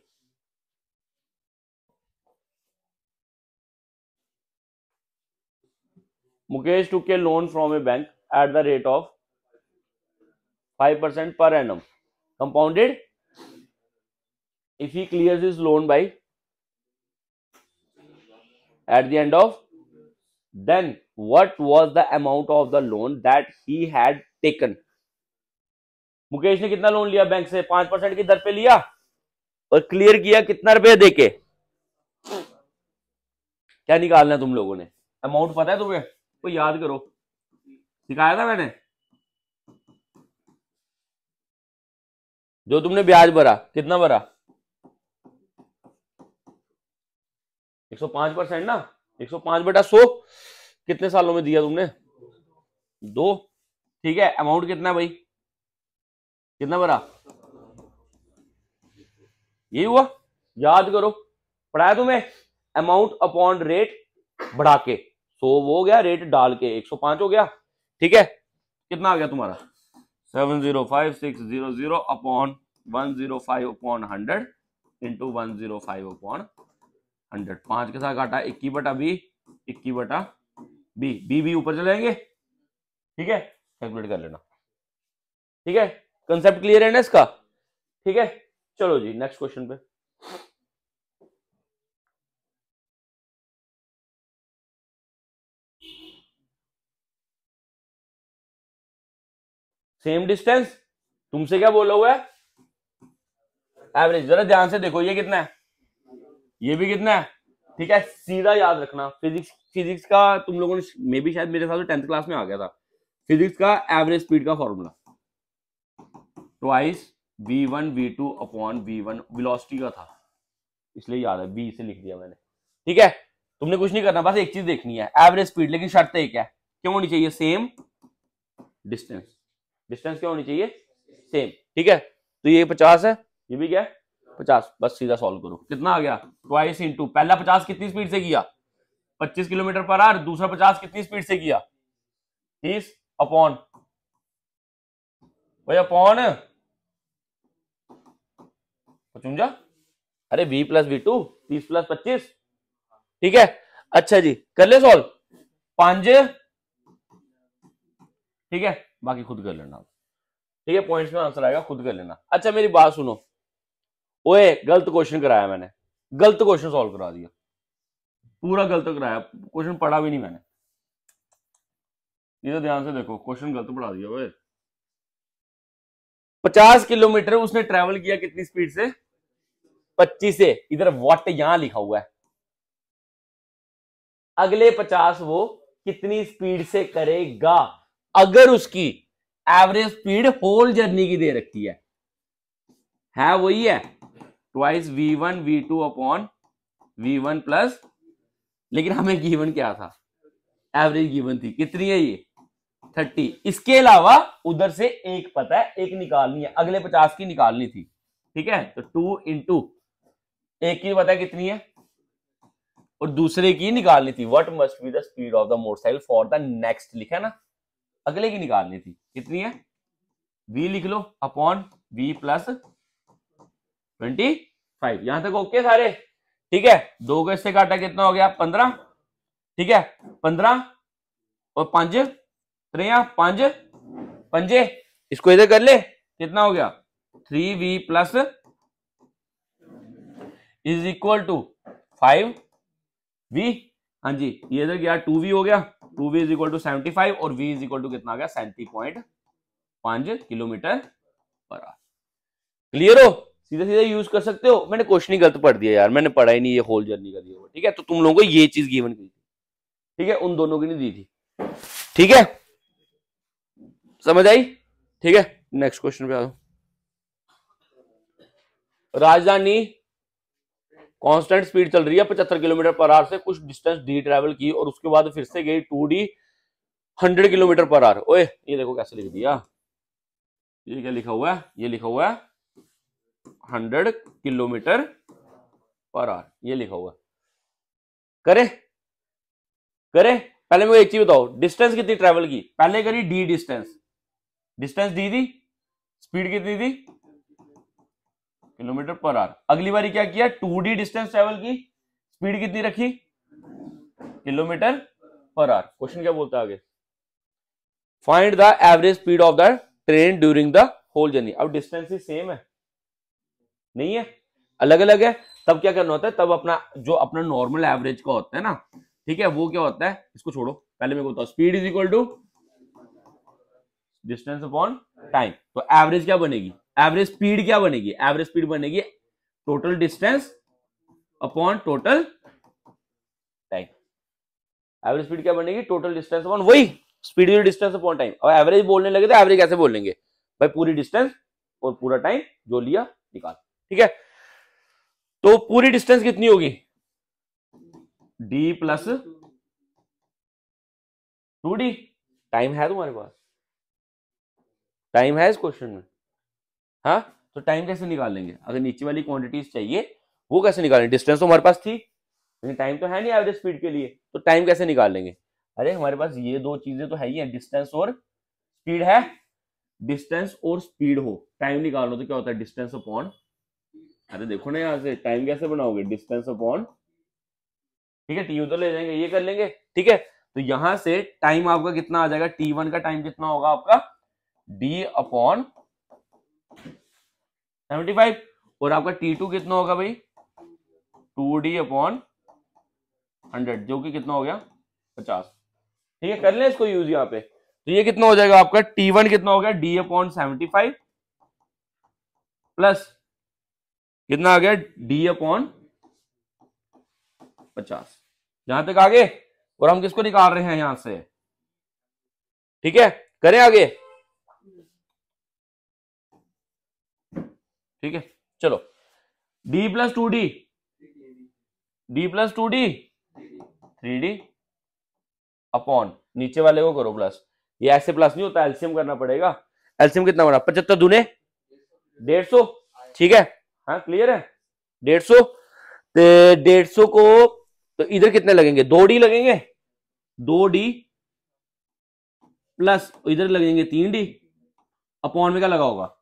A: Mukesh took a loan from a bank at the rate of 5% per annum compounded if he clears his loan by at the end of, then what was the amount of the loan that he had taken। Mukesh ने कितना loan लिया bank से, 5% की दर पे लिया और clear किया कितना रुपए देके, क्या निकालना है तुम लोगों ने, अमाउंट पता है तुम्हें, तो याद करो, सिखाया था मैंने, जो तुमने ब्याज भरा कितना भरा 105% ना, 105/100 कितने सालों में दिया तुमने 2, ठीक है, अमाउंट कितना है भाई, कितना भरा, यही हुआ, याद करो, पढ़ाया तुम्हें, अमाउंट अपॉन रेट बढ़ा के 100 वो हो गया, रेट डाल के 105 हो गया, ठीक है, कितना आ गया तुम्हारा 705,600 अपॉन 105/100 इंटू 105/100, 5 के साथ काटा 21/b, 21/b, बी ऊपर चले जाएंगे, ठीक है, कैलकुलेट कर लेना, ठीक है, कंसेप्ट क्लियर है ना इसका, ठीक है। चलो जी नेक्स्ट क्वेश्चन पे, सेम डिस्टेंस, तुमसे क्या बोला हुआ है एवरेज, जरा ध्यान से देखो, ये कितना है, ये भी कितना है, ठीक है, सीधा याद रखना, फिजिक्स का तुम लोगों ने मे भी शायद मेरे साथ 10th क्लास में आ गया था, फिजिक्स का एवरेज स्पीड का formula twice v1 v2 upon v1 velocity का था, इसलिए याद है, बी से लिख दिया मैंने, ठीक है। तुमने कुछ नहीं करना, बस एक चीज देखनी है एवरेज स्पीड, लेकिन शर्त एक है, क्यों होनी चाहिए सेम डिस्टेंस, डिस्टेंस क्या होनी चाहिए सेम, ठीक है। तो ये 50 है, ये भी क्या है 50, बस सीधा सॉल्व करो, कितना आ गया ट्वाइस इंटू, पहला 50 कितनी स्पीड से किया 25 किलोमीटर पर आवर, दूसरा 50 कितनी स्पीड से किया 30 अपॉन, भाई अपॉन 55, अरे v प्लस v2 30 प्लस 25, ठीक है। अच्छा जी कर ले सॉल्व, 5, ठीक है, बाकी खुद कर लेना, ठीक है, पॉइंट्स में आंसर आएगा, खुद कर लेना। अच्छा मेरी बात सुनो, ओए गलत क्वेश्चन कराया मैंने, गलत क्वेश्चन सॉल्व करा दिया, पूरा गलत कराया, क्वेश्चन पढ़ा भी नहीं मैंने, ये तो ध्यान से देखो, क्वेश्चन गलत पढ़ा दिया ओए। 50 किलोमीटर उसने ट्रेवल किया कितनी स्पीड से 25 से इधर व्हाट यहां लिखा हुआ है, अगले 50 वो कितनी स्पीड से करेगा, अगर उसकी एवरेज स्पीड होल जर्नी की दे रखी है वही है twice v1 v2 upon v1 plus, लेकिन हमें गिवन क्या था, एवरेज गिवन थी, कितनी है ये 30। इसके अलावा उधर से एक पता है, एक निकालनी है, अगले 50 की निकालनी थी, ठीक है। तो 2 इंटू एक की पता है कितनी है और दूसरे की निकालनी थी, what must be the speed of the motorcycle for the next, लिखा है ना, अगले की निकालनी थी, कितनी है v लिख लो अपॉन v प्लस 25। यहां तक ओके सारे, ठीक है। 2 को इससे काटा कितना हो गया 15, ठीक है। 15 और 5 3 5 पंजे, इसको इधर कर ले, कितना हो गया 3v plus is equal to 5v, हाँ जी, ये इधर गया 2v हो गया, 2v इज इक्वल टू 75 और v इज इक्वल टू कितना आ गया 37.5 किलोमीटर पर आवर। क्लियर हो, सीधे सीधे यूज कर सकते हो। मैंने क्वेश्चन ही गलत पढ़ दिया यार, मैंने पढ़ा ही नहीं ये होल जर्नी का दिया हुआ, ठीक है। तो तुम लोगों को ये चीज गिवन की थी, ठीक है, उन दोनों की नहीं दी थी, ठीक है, समझ आई, ठीक है। नेक्स्ट क्वेश्चन पे आ जाओ। राजधानी कांस्टेंट स्पीड चल रही है 75 किलोमीटर पर आवर से कुछ डिस्टेंस डी ट्रेवल की और उसके बाद फिर से गई 2d 100 किलोमीटर पर आवर। ओए ये देखो कैसे लिख दिया, ये क्या लिखा हुआ है, ये लिखा हुआ है 100 किलोमीटर पर आवर, ये लिखा हुआ है। करे करे पहले मेरे को एक चीज बताओ, डिस्टेंस कितनी ट्रेवल की, पहले करी डी डिस्टेंस, डिस्टेंस दी थी, स्पीड कितनी थी किलोमीटर पर आवर। अगली बारी क्या किया 2d डिस्टेंस ट्रेवल की, स्पीड कितनी रखी किलोमीटर पर आवर। क्वेश्चन क्या बोलता है आगे, find the average speed of the train during the whole journey. अब डिस्टेंस ही सेम है नहीं है, अलग अलग है, तब क्या करना होता है, तब अपना जो अपना नॉर्मल एवरेज का होता है ना, ठीक है, वो क्या होता है, इसको छोड़ो, पहले मेरे को बताओ, speed is equal to distance upon time. तो एवरेज क्या बनेगी, एवरेज स्पीड क्या बनेगी, एवरेज स्पीड बनेगी total distance upon total time. Average speed क्या बनेगी, टोटल डिस्टेंस अपॉन वही स्पीड डिस्टेंस अपॉन टाइम। और एवरेज बोलने लगे तो एवरेज कैसे बोल लेंगे भाई, पूरी डिस्टेंस और पूरा टाइम जो लिया निकाल, ठीक है। तो पूरी डिस्टेंस कितनी होगी d प्लस 2d, टाइम है तुम्हारे पास, टाइम है इस क्वेश्चन में, हाँ, तो टाइम कैसे निकालेंगे, अगर नीचे वाली क्वांटिटीज चाहिए वो कैसे निकालेंगे, डिस्टेंस तो हमारे पास थी लेकिन टाइम तो है नहीं एवरेज स्पीड के लिए, तो टाइम कैसे निकालेंगे। अरे हमारे पास ये दो चीजें तो है ही है, डिस्टेंस और स्पीड है, डिस्टेंस और स्पीड हो, टाइम निकालो तो क्या होता है डिस्टेंस अपॉन, अरे देखो ना यहां से टाइम कैसे बनाओगे, डिस्टेंस अपॉन, ठीक है, टी उधर ले जाएंगे, ये कर लेंगे, ठीक है। तो यहां से टाइम आपका कितना आ जाएगा, t1 का टाइम कितना होगा आपका d अपॉन 75 और आपका t2 कितना होगा भाई 2d अपॉन 100 जो कि कितना हो गया 50, ठीक है। कर ले इसको यूज यहाँ पे, तो ये कितना हो जाएगा आपका t1 कितना हो गया d अपॉन 75 प्लस कितना आ गया d अपॉन 50, यहां तक आगे। और हम किसको निकाल रहे हैं यहां से, ठीक है, करें आगे, ठीक है, चलो d plus 2d, d plus 2d 3d upon नीचे वाले को करो प्लस, ये ऐसे प्लस नहीं होता, एलसीएम करना पड़ेगा। एलसीएम कितना बना 75 दूने 150, ठीक है, हाँ क्लियर है 150, तो 150 को तो इधर कितने लगेंगे 2d लगेंगे, 2d प्लस इधर लगेंगे 3d, अपॉन में क्या लगा होगा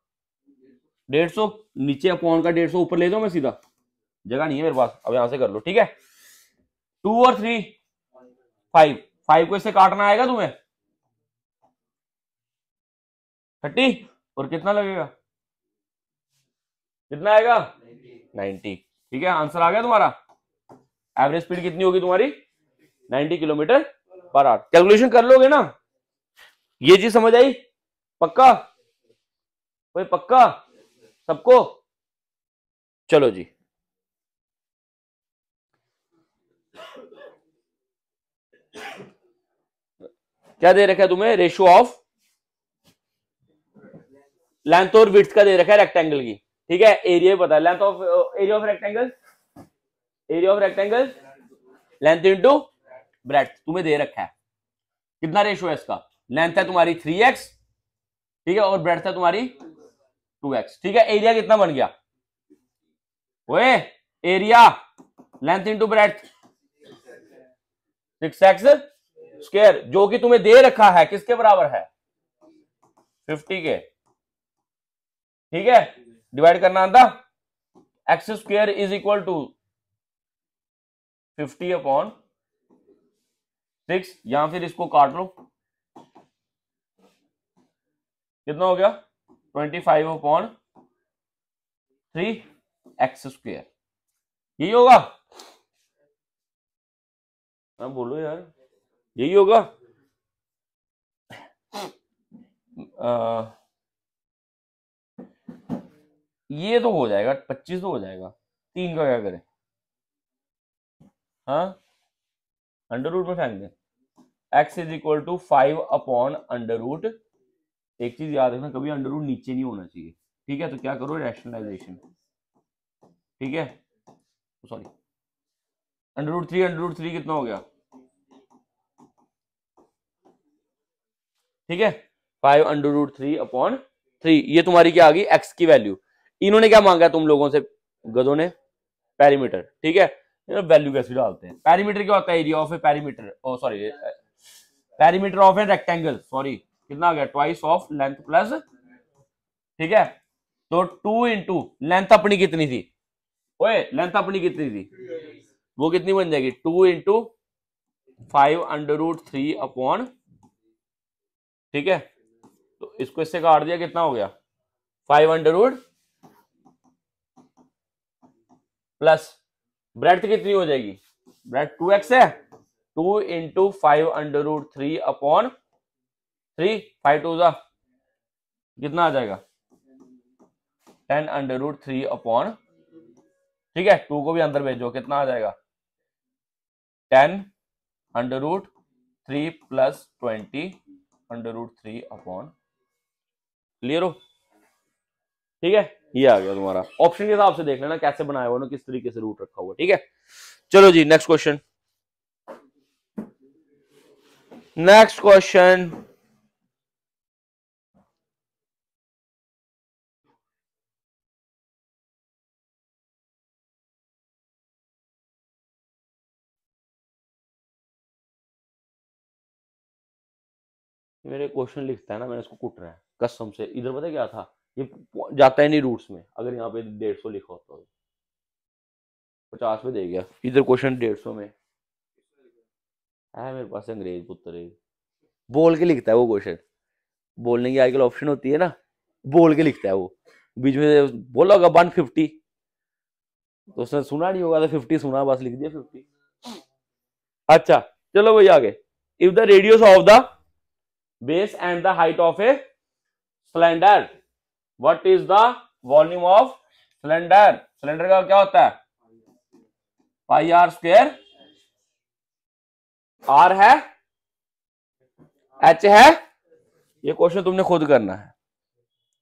A: 150, नीचे अपॉन का 150 ऊपर ले जाओ, मैं सीधा जगह नहीं है मेरे पास, अब यहां से कर लो, ठीक है। 2 और 3 5 को इससे काटना आएगा तुम्हें 30 और कितना लगेगा, कितना आएगा 90, ठीक है, आंसर आ गया तुम्हारा। एवरेज स्पीड कितनी होगी तुम्हारी 90 किलोमीटर पर आवर। कैलकुलेशन कर लोगे ना, ये चीज समझ आई, पक्का भाई, पक्का सबको, चलो जी। क्या दे रखा है तुम्हें? रेशियो ऑफ लेंथ और विड्थ का दे रखा है रेक्टेंगल की, ठीक है। एरिया पता है, length of area of rectangle, area of rectangle length into breadth तुम्हें दे रखा है। कितना रेशियो है इसका? लेंथ है तुम्हारी 3x, ठीक है, और ब्रेड्थ है तुम्हारी 2x, ठीक है। एरिया कितना बन गया? ओए area length into breadth 6x square, जो कि तुम्हें दे रखा है किसके बराबर है? 50 के, ठीक है। डिवाइड करना आंदा, x square is equal to 50 upon 6, या फिर इसको काट लो, कितना हो गया? 25 अपॉन 3 एक्स स्क्वायर, यही होगा? हाँ बोलो यार, यही होगा? ये तो हो जाएगा, 25 तो हो जाएगा, 3 का क्या करें? हाँ अंडर रूट में फेंक दें। x is equal to 5 upon under root, एक चीज याद रखना, कभी अंडर रूट नीचे नहीं होना चाहिए, ठीक है। तो क्या करो, रैशनलाइजेशन, ठीक है, सॉरी अंडर रूट थ्री कितना हो गया? ठीक है, 5 अंडर रूट 3 अपॉन 3, ये तुम्हारी क्या आ गई? x की वैल्यू। इन्होंने क्या मांगा तुम लोगों से, गधों ने? पेरीमीटर, ठीक है। वैल्यू कैसे डालते हैं? पेरीमीटर क्या होता है? Area of a perimeter, oh sorry perimeter of a rectangle, sorry कितना आ गया? ट्वाइस ऑफ लेंथ प्लस, ठीक है। तो 2 इंटू लेंथ अपनी कितनी थी? ओए लेंथ अपनी कितनी थी? वो कितनी बन जाएगी? 2 इंटू 5 अंडर रूट 3 अपॉन, ठीक है। तो इसको इससे काट दिया, कितना हो गया? 5 अंडर रूट प्लस ब्रेड्थ कितनी हो जाएगी? ब्रेड्थ 2x है, 2 into 5 under root 3 upon 3, 5 two जा कितना आ जाएगा? 10 अंडर रूट 3 अपॉन, ठीक है, 2 को भी अंदर भेजो, कितना आ जाएगा? 10 under root 3 plus 20 under root 3 upon, clear हो? ठीक है, ये आ गया तुम्हारा। ऑप्शन के हिसाब से देख लेना कैसे बनाया हुआ ना, किस तरीके से रूट रखा हुआ, ठीक है। चलो जी नेक्स्ट क्वेश्चन, नेक्स्ट क्वेश्चन। मेरे क्वेश्चन लिखता है ना, मैंने इसको कुट रहा है कसम से। इधर पता क्या था, ये जाता है नहीं रूट्स में। अगर यहाँ पे 150 लिखा होता तो 50 में दे गया। इधर क्वेश्चन 150 में है मेरे पास, अंग्रेज पुत्र है, बोल के लिखता है वो क्वेश्चन। बोलने की आजकल ऑप्शन होती है ना, बोल के लिखता है वो। बीच में बोला होगा 150, तो उसने सुना नहीं होगा, तो 50 सुना, बस लिख दिया 50। अच्छा चलो भाई आगे। If the radius of the base and the height of a cylinder, what is the volume of cylinder? Cylinder का क्या होता है? पाई आर स्क्वायर, आर है, एच है, ये क्वेश्चन तुमने खुद करना है।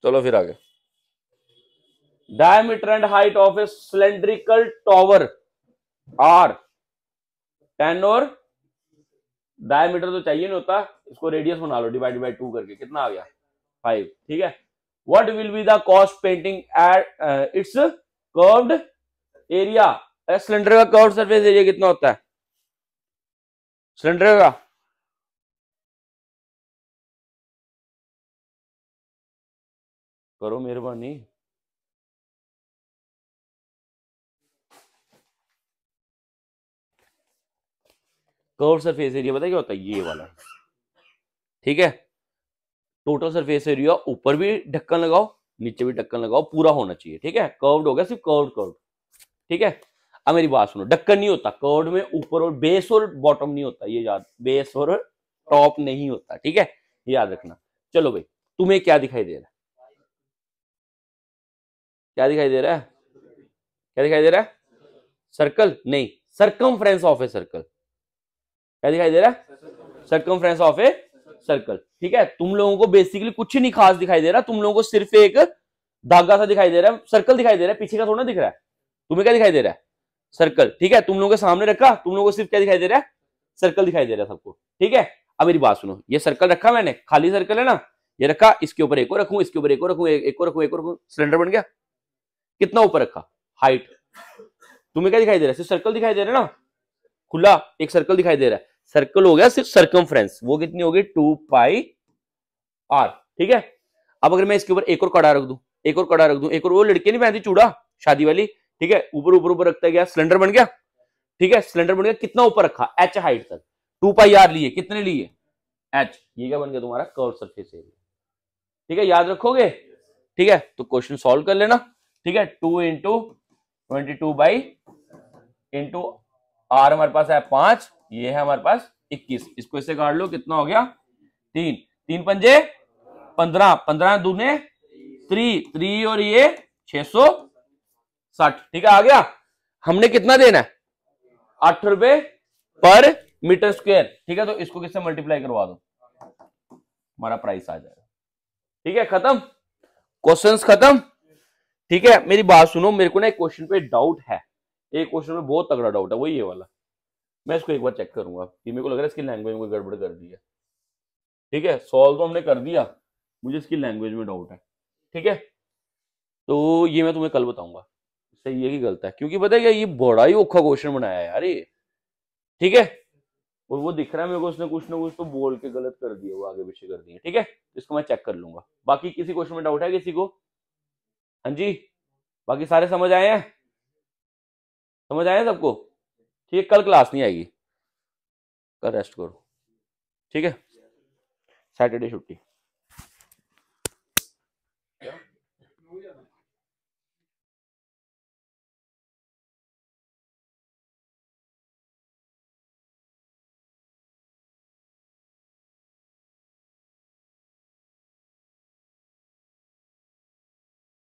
A: चलो फिर आगे। Diameter and height of a cylindrical tower are 10, और डायमीटर तो चाहिए नहीं होता, इसको रेडियस बना लो, डिवाइड बाय 2 करके, कितना आ गया? 5, ठीक है। What will be the cost painting at its curved area? Cylinder का कर्व्ड सरफेस एरिया कितना होता है सिलेंडर का? करो मेहरबानी। कर्व सरफेस एरिया पता है क्या होता है? ये वाला, ठीक है। टोटल सरफेस एरिया, ऊपर भी ढक्कन लगाओ, नीचे भी ढक्कन लगाओ, पूरा होना चाहिए, ठीक है। कर्व्ड हो गया, सिर्फ कर्व्ड, ठीक है। अब मेरी बात सुनो, ढक्कन नहीं होता कर्व्ड में, ऊपर और बेस और बॉटम नहीं होता, ये याद, बेस और टॉप नहीं होता, ठीक है, याद रखना। चलो भाई, तुम्हें क्या दिखाई दे रहा है? क्या दिखाई दे रहा है? क्या दिखाई दे रहा है? सर्कल नहीं, सर्कमफ्रेंस ऑफ ए सर्कल। क्या दिखाई दे रहा है? Circumference of a circle. ठीक है, तुम लोगों को बेसिकली कुछ नहीं खास दिखाई दे रहा, तुम लोगों को सिर्फ एक धागा सा दिखाई दे रहा है, सर्कल दिखाई दे रहा है, पीछे का थोड़ा दिख रहा है। तुम्हें क्या दिखाई दे रहा है? सर्कल। ठीक है, तुम लोगों के सामने रखा, तुम लोगों को सिर्फ क्या दिखाई दे रहा है? सर्कल दिखाई दे रहा है सबको। ठीक है, अब मेरी बात सुनो, ये सर्कल रखा मैंने, खाली सर्कल है ना, ये रखा, इसके ऊपर एक और रखूं, इसके ऊपर एक और रखूं, एक और रखूं, एक और रखूं, सिलेंडर बन गया। कितना ऊपर रखा? हाइट। तुम्हें क्या दिखाई दे रहा है? सिर्फ सर्कल दिखाई दे रहा है ना, खुला एक सर्कल दिखाई दे रहा है, सर्कल हो गया सिर्फ सर्कमफ्रेंस, वो कितनी होगी? 2 पाई आर। ठीक है, अब अगर मैं इसके ऊपर एक और कड़ा रख दूं, एक और कड़ा रख दूं, एक और, वो लड़की नहीं पहनती चूड़ा शादी वाली, ठीक है, ऊपर ऊपर ऊपर रखता गया, सिलेंडर बन गया। ठीक है, सिलेंडर बन गया, कितना ऊपर रखा? एच हाइट तक, 2 पाई आर लिए, कितने लिए? एच। ये क्या बन गया तुम्हारा? Curve surface area. ठीक है, याद रखोगे? ठीक है, तो क्वेश्चन सॉल्व कर लेना। ठीक है, 2 इंटू 22 बाई इंटू आर हमारे पास है 5, ये है हमारे पास 21, इसको इससे काट लो, कितना हो गया? 3, 3 पंजे 15, 15 दूने 3 और ये 660। ठीक है, आ गया। हमने कितना देना है? 8 रुपए पर मीटर स्क्वायर। ठीक है, तो इसको किससे मल्टीप्लाई करवा दो, हमारा प्राइस आ जाएगा। ठीक है, खत्म, क्वेश्चंस खत्म। ठीक है, मेरी बात सुनो, मेरे को ना एक क्वेश्चन पे डाउट है, एक क्वेश्चन में बहुत तगड़ा डाउट है, वो ये वाला। मैं इसको एक बार चेक करूंगा कि मेरे को लग रहा है इसकी लैंग्वेज में कोई गड़बड़ कर दी है। ठीक है, सॉल्व तो हमने कर दिया, मुझे इसकी लैंग्वेज में डाउट है। ठीक है, तो ये मैं तुम्हें कल बताऊंगा सही है कि गलत है, क्योंकि पता है क्या, ये बड़ा ही औखा क्वेश्चन बनाया है यार ये। ठीक है, और वो दिख रहा है मेरे को, उसने कुछ ना कुछ तो बोल के गलत कर दिया, वो आगे पीछे कर दिया। ठीक है, इसको मैं चेक कर लूंगा। बाकी किसी क्वेश्चन में डाउट है किसी को? हाँ जी, बाकी सारे समझ आए हैं? समझ आए सबको? ठीक है, कल क्लास नहीं आएगी, कल रेस्ट करो। ठीक है, सैटरडे छुट्टी।